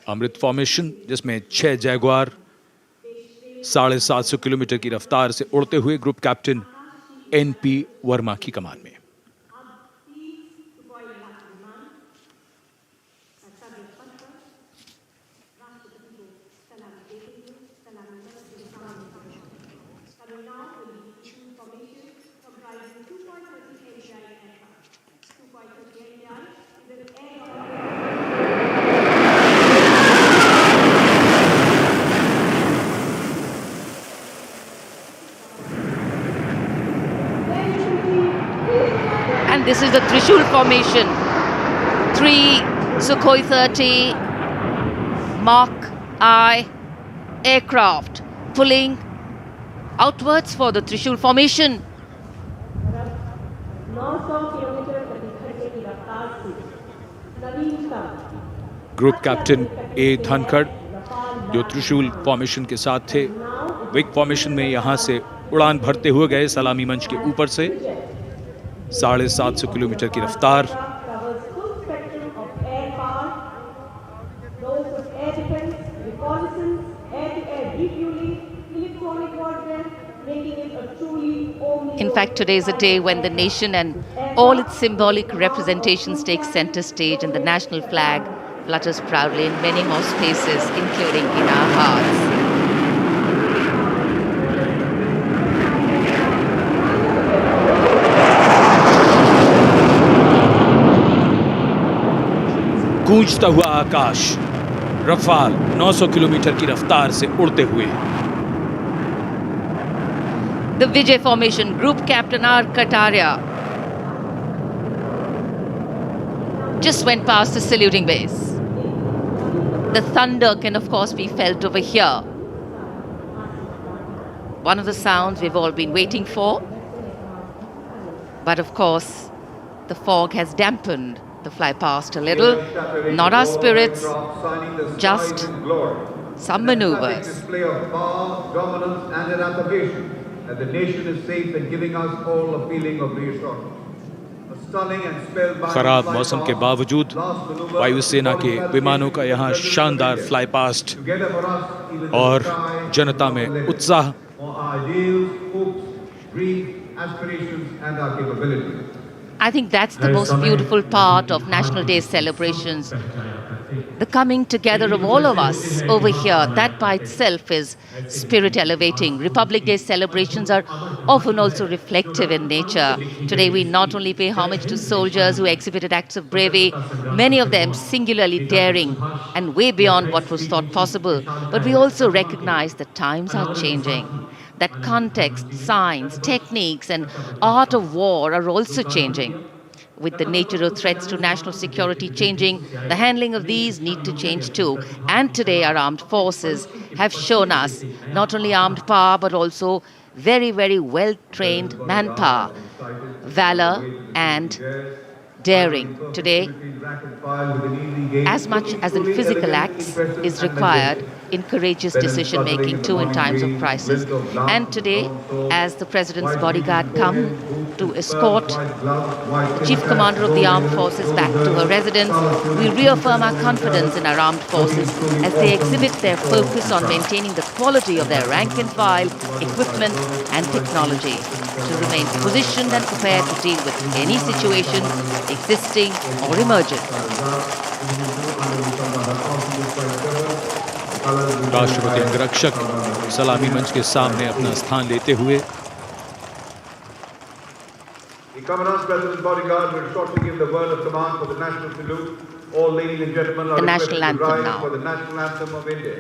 Amrit formation, जिसमें 6 Jaguar 750 kilometre की रफ्तार से उड़ते हुए ग्रुप कैप्टन NP वर्मा की कमान में। And this is the Trishul formation. 3 Sukhoi 30 Mark I aircraft pulling outwards for the Trishul formation. Group captain A Dhankhar, जो त्रिशूल फॉर्मेशन के साथ थे, विक फॉर्मेशन में यहां से उड़ान भरते हुए गए सलामी मंच के ऊपर से। 750 किलोमीटर की रफ्तार। In fact, today is a day when the nation and all its symbolic representations take center stage, and the national flag flutters proudly in many more spaces, including in our hearts. गूंजता हुआ आकाश, Rafale 900 kilometre की रफ्तार से उड़ते हुए। The Vijay Formation Group Captain R. Kataria just went past the saluting base. The thunder can of course be felt over here. One of the sounds we've all been waiting for. But of course, the fog has dampened the fly past a little. Not our spirits, just some maneuvers. Display of power, dominance, and an application that the nation is safe and giving us all a feeling of reassurance. खराब मौसम के बावजूद वायुसेना के विमानों का यहाँ शानदार फ्लाई पास्ट और जनता में उत्साह। I think that's the most beautiful part of National Day celebrations. The coming together of all of us over here, that by itself is spirit elevating. Republic Day celebrations are often also reflective in nature. Today we not only pay homage to soldiers who exhibited acts of bravery, many of them singularly daring and way beyond what was thought possible, but we also recognize that times are changing. That context, science, techniques and art of war are also changing. With the nature of threats to national security changing, the handling of these need to change too. And today our armed forces have shown us not only armed power but also very, very well-trained manpower, valor and daring. Today, as much as in physical acts is required in courageous decision-making too in times of crisis. And today, as the President's bodyguard come to escort the Chief Commander of the Armed Forces back to her residence, we reaffirm our confidence in our armed forces as they exhibit their focus on maintaining the quality of their rank and file, equipment and technology to remain positioned and prepared to deal with any situation existing or emerging. राष्ट्रपति अंगरक्षक सलामी मंच के सामने अपना स्थान लेते हुए The Commandant's President's bodyguard will shortly give the word of command for the national salute. All ladies and gentlemen are requested to rise for the national anthem of India.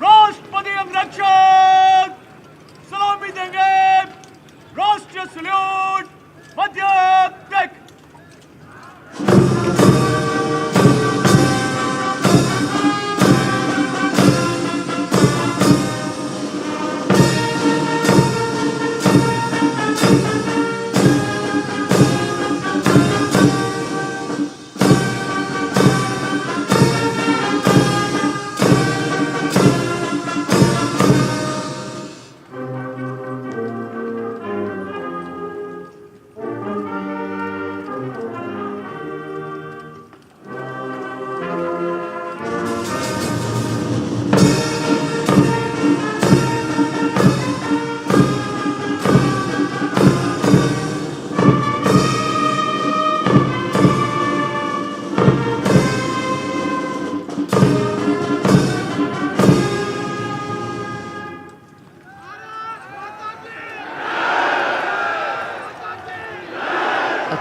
राष्ट्रपति अंगरक्षक सलामी देंगे। राष्ट्रीय सल्यूट मध्य टेक।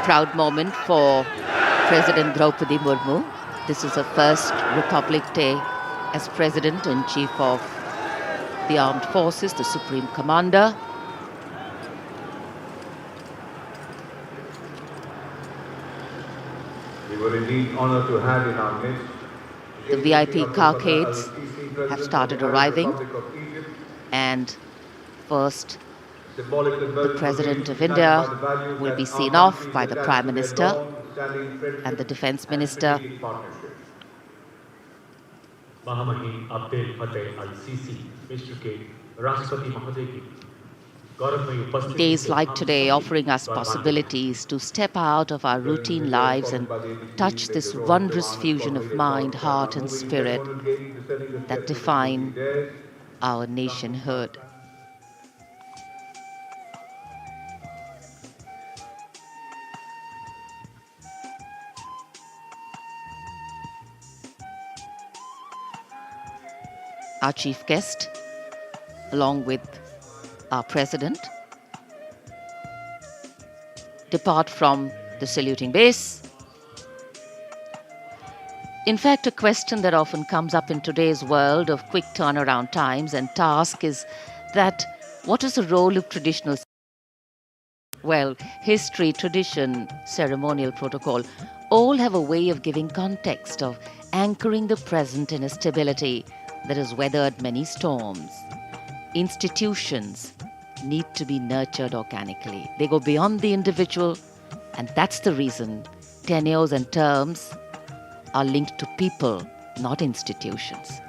Proud moment for President Draupadi Murmu. This is her first Republic Day as President and Chief of the Armed Forces, the Supreme Commander. We were indeed honored to have in our midst the VIP carcades have started arriving, and first the President of India will be seen off by the Prime Minister and the Defence Minister. महामहिम अब्दुल फतेह अल CC विश्व के राष्ट्रपति महोदय की Days like today offering us possibilities to step out of our routine lives and touch this wondrous fusion of mind, heart and spirit that define our nationhood. Our chief guest, along with our president, depart from the saluting base. In fact, a question that often comes up in today's world of quick turnaround times and task is that what is the role of traditional? Well, history, tradition, ceremonial protocol all have a way of giving context, of anchoring the present in a stability that has weathered many storms. Institutions need to be nurtured organically. They go beyond the individual, and that's the reason tenures and terms are linked to people, not institutions.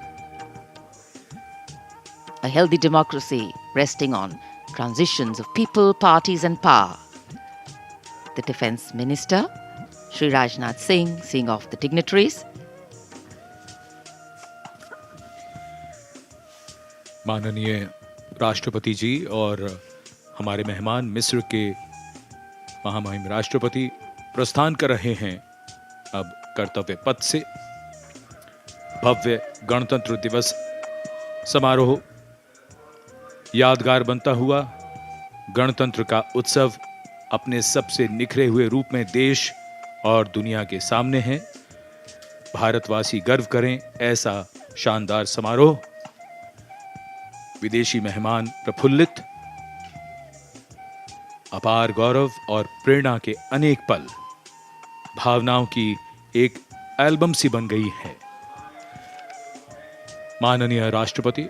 A healthy democracy resting on transitions of people, parties and power. The Defence Minister, Shri Rajnath Singh, seeing off the dignitaries. माननीय राष्ट्रपति जी और हमारे मेहमान मिस्र के महामहिम राष्ट्रपति प्रस्थान कर रहे हैं अब कर्तव्य पथ से। भव्य गणतंत्र दिवस समारोह यादगार बनता हुआ गणतंत्र का उत्सव अपने सबसे निखरे हुए रूप में देश और दुनिया के सामने है। भारतवासी गर्व करें ऐसा शानदार समारोह। विदेशी मेहमान प्रफुल्लित, अपार गौरव और प्रेरणा के अनेक पल भावनाओं की एक एल्बम सी बन गई है। माननीय राष्ट्रपति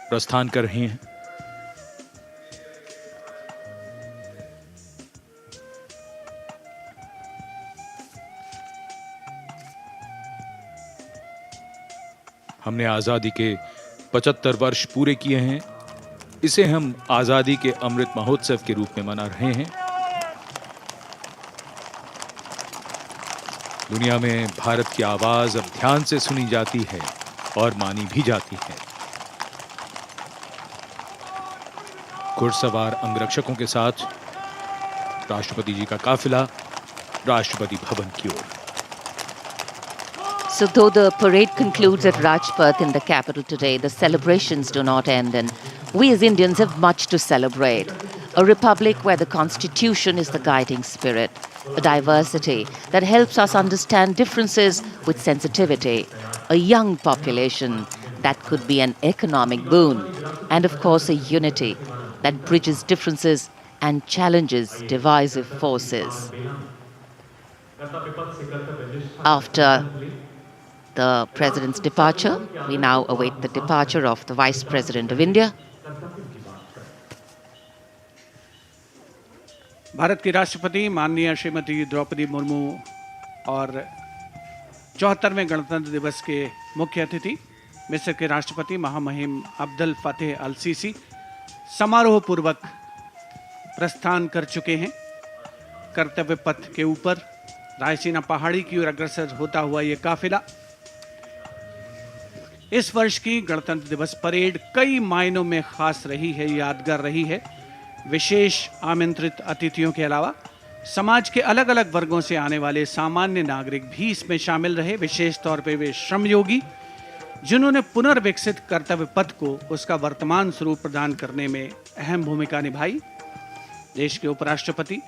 प्रस्थान कर रहे हैं। हमने आजादी के 75 वर्ष पूरे किए हैं। इसे हम आजादी के अमृत महोत्सव के रूप में मना रहे हैं। दुनिया में भारत की आवाज अब ध्यान से सुनी जाती है और मानी भी जाती है। घुड़सवार अंगरक्षकों के साथ राष्ट्रपति जी का काफिला राष्ट्रपति भवन की ओर। So though the parade concludes at Rajpath in the capital today, the celebrations do not end, and we as Indians have much to celebrate. A republic where the constitution is the guiding spirit, a diversity that helps us understand differences with sensitivity, a young population that could be an economic boon, and of course a unity that bridges differences and challenges divisive forces. After the President's departure, we now await the departure of the Vice President of India. Bharat की राष्ट्रपति माननीय श्रीमती द्रौपदी मुर्मू और 74वें गणतंत्र दिवस के मुख्य अतिथि मिस्र के राष्ट्रपति महामहिम अब्दुल फतेह अल सीसी समारोह पूर्वक प्रस्थान कर चुके हैं। कर्तव्य पथ के ऊपर रायसीना पहाड़ी की ओर अग्रसर होता हुआ ये काफिला इस वर्ष की गणतंत्र दिवस परेड कई मायनों में खास रही है, यादगार रही है। विशेष आमंत्रित अतिथियों के अलावा समाज के अलग अलग वर्गों से आने वाले सामान्य नागरिक भी इसमें शामिल रहे। विशेष तौर पे वे श्रमयोगी जिन्होंने पुनर्विकसित कर्तव्य पथ को उसका वर्तमान स्वरूप प्रदान करने में अहम भूमिका निभाई। देश के उपराष्ट्रपति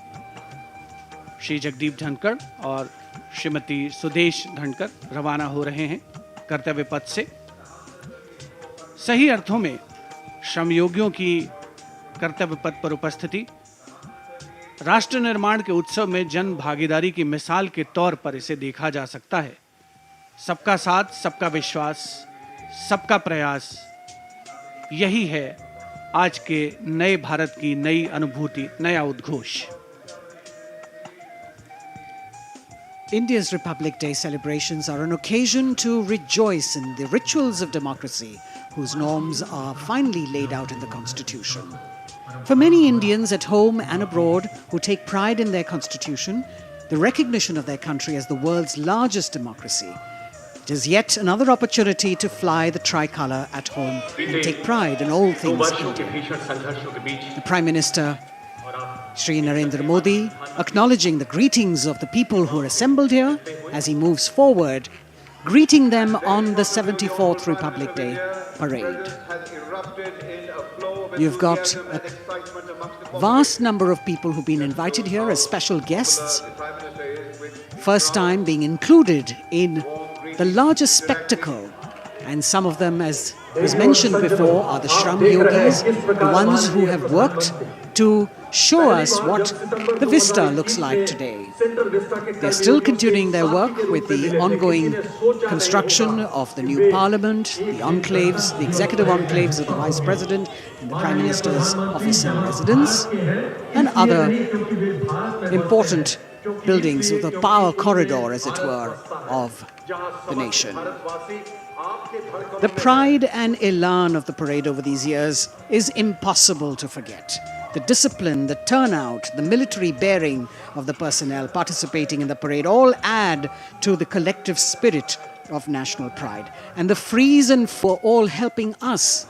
श्री जगदीप धनखड़ और श्रीमती सुदेश धनखड़ रवाना हो रहे हैं कर्तव्य पथ से। सही अर्थों में श्रमयोगियों की कर्तव्य पथ पर उपस्थिति राष्ट्र निर्माण के उत्सव में जन भागीदारी की मिसाल के तौर पर इसे देखा जा सकता है। सबका साथ, सबका विश्वास, सबका प्रयास, यही है आज के नए भारत की नई अनुभूति, नया उद्घोष। India's Republic Day celebrations are an occasion to rejoice in the rituals of democracy, whose norms are finally laid out in the Constitution. For many Indians at home and abroad who take pride in their Constitution, the recognition of their country as the world's largest democracy, it is yet another opportunity to fly the tricolour at home and take pride in all things Indian. The Prime Minister, Shri Narendra Modi, acknowledging the greetings of the people who are assembled here as he moves forward, greeting them on the 74th Republic Day parade. You've got a vast number of people who've been invited here as special guests, first time being included in the largest spectacle, and some of them, as was mentioned before, are the Shram Yogis, the ones who have worked to show us what the vista looks like today. They're still continuing their work with the ongoing construction of the new parliament, the enclaves, the executive enclaves of the Vice President and the Prime Minister's office and residence, and other important buildings of the power corridor, as it were, of the nation. The pride and elan of the parade over these years is impossible to forget. The discipline, the turnout, the military bearing of the personnel participating in the parade all add to the collective spirit of national pride. And the frieze and for all helping us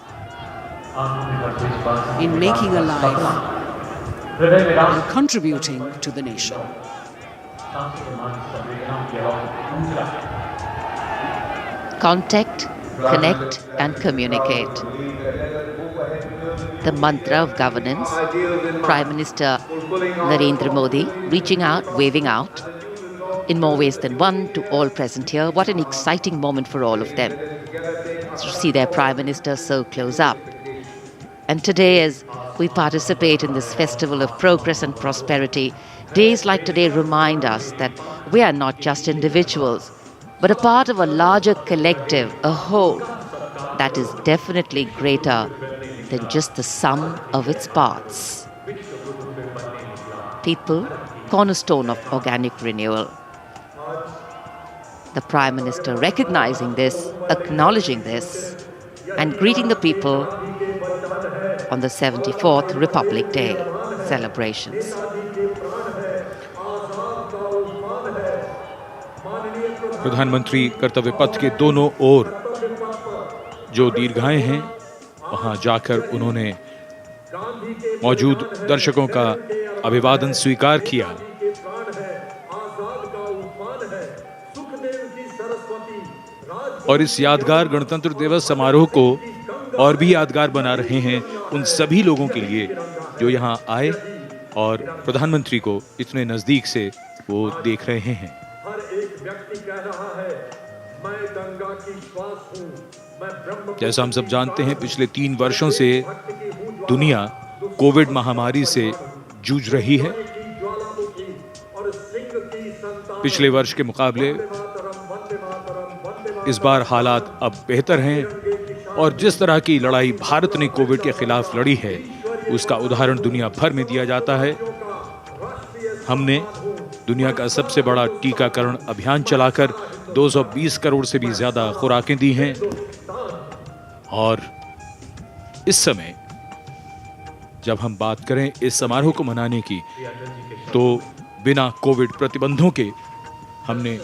in making a life and contributing to the nation. Contact, connect and communicate. The mantra of governance, Prime Minister Narendra Modi reaching out, waving out, in more ways than one to all present here. What an exciting moment for all of them to see their Prime Minister so close up. And today, as we participate in this festival of progress and prosperity, days like today remind us that we are not just individuals, but a part of a larger collective, a whole, that is definitely greater than just the sum of its parts. People, cornerstone of organic renewal. The Prime Minister recognizing this, acknowledging this, and greeting the people on the 74th Republic Day celebrations. प्रधानमंत्री कर्तव्य पथ के दोनों ओर जो दीर्घाएं हैं, वहां जाकर उन्होंने मौजूद दर्शकों का अभिवादन स्वीकार किया। और इस यादगार गणतंत्र दिवस समारोह को और भी यादगार बना रहे हैं उन सभी लोगों के लिए जो यहां आए और प्रधानमंत्री को इतने नजदीक से वो देख रहे हैं। जैसा हम सब जानते हैं, पिछले 3 वर्षों से दुनिया कोविड महामारी से जूझ रही है। पिछले वर्ष के मुकाबले इस बार हालात अब बेहतर हैं और जिस तरह की लड़ाई भारत ने कोविड के खिलाफ लड़ी है, उसका उदाहरण दुनिया भर में दिया जाता है। हमने दुनिया का सबसे बड़ा टीकाकरण अभियान चलाकर 220 करोड़ से भी ज्यादा खुराकें दी हैं और इस समय जब हम बात करें इस समारोह को मनाने की, तो बिना कोविड प्रतिबंधों के हमने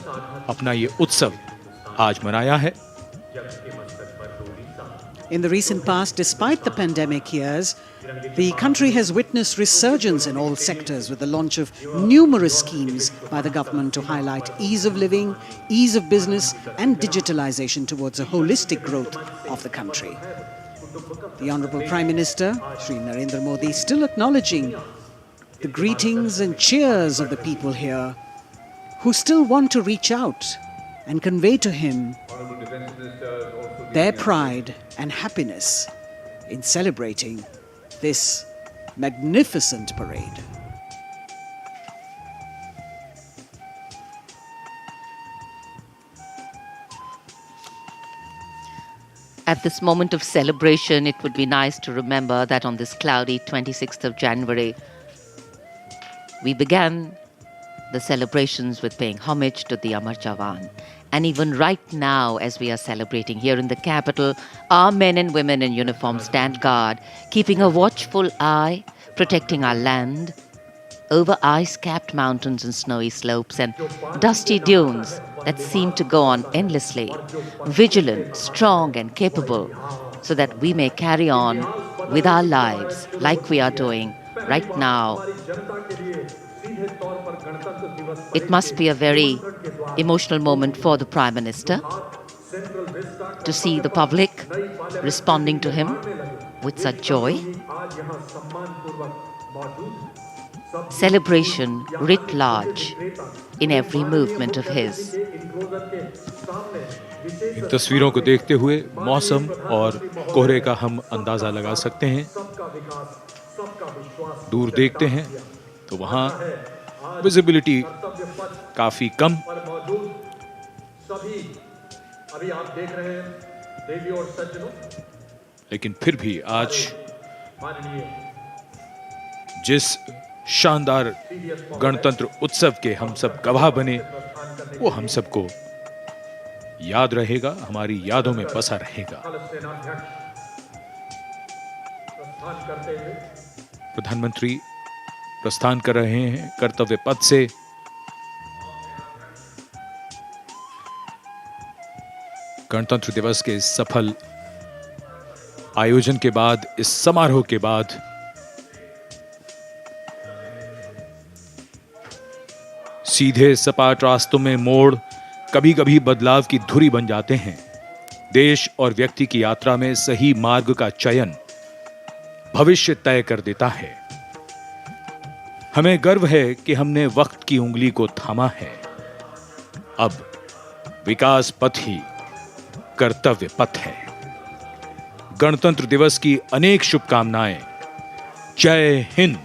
अपना ये उत्सव आज मनाया है। In the recent past, despite the pandemic years, the country has witnessed resurgence in all sectors with the launch of numerous schemes by the government to highlight ease of living, ease of business and digitalization towards a holistic growth of the country. The Honorable Prime Minister, Shri Narendra Modi, still acknowledging the greetings and cheers of the people here who still want to reach out and convey to him their pride and happiness in celebrating this magnificent parade. At this moment of celebration, it would be nice to remember that on this cloudy 26th of January, we began the celebrations with paying homage to the Amar Jawan. And even right now, as we are celebrating here in the capital, our men and women in uniform stand guard, keeping a watchful eye, protecting our land over ice-capped mountains and snowy slopes and dusty dunes that seem to go on endlessly, vigilant, strong and capable, so that we may carry on with our lives like we are doing right now. It must be a very emotional moment for the Prime Minister to see the public responding to him with such joy. Celebration writ large in every movement of his. इन तस्वीरों को देखते हुए मौसम और कोहरे का हम अंदाजा लगा सकते हैं। दूर देखते हैं तो वहां विजिबिलिटी काफी कम, अभी आप देख रहे हैं देवी और सज्जनों, लेकिन फिर भी आज जिस शानदार गणतंत्र उत्सव के हम सब गवाह बने, वो हम सबको याद रहेगा, हमारी यादों में बसा रहेगा। प्रधानमंत्री प्रस्थान कर रहे हैं कर्तव्य पथ से। गणतंत्र दिवस के सफल आयोजन के बाद, इस समारोह के बाद सीधे सपाट रास्तों में मोड़ कभी कभी बदलाव की धुरी बन जाते हैं। देश और व्यक्ति की यात्रा में सही मार्ग का चयन भविष्य तय कर देता है। हमें गर्व है कि हमने वक्त की उंगली को थामा है। अब विकास पथ ही कर्तव्य पथ है। गणतंत्र दिवस की अनेक शुभकामनाएं। जय हिंद।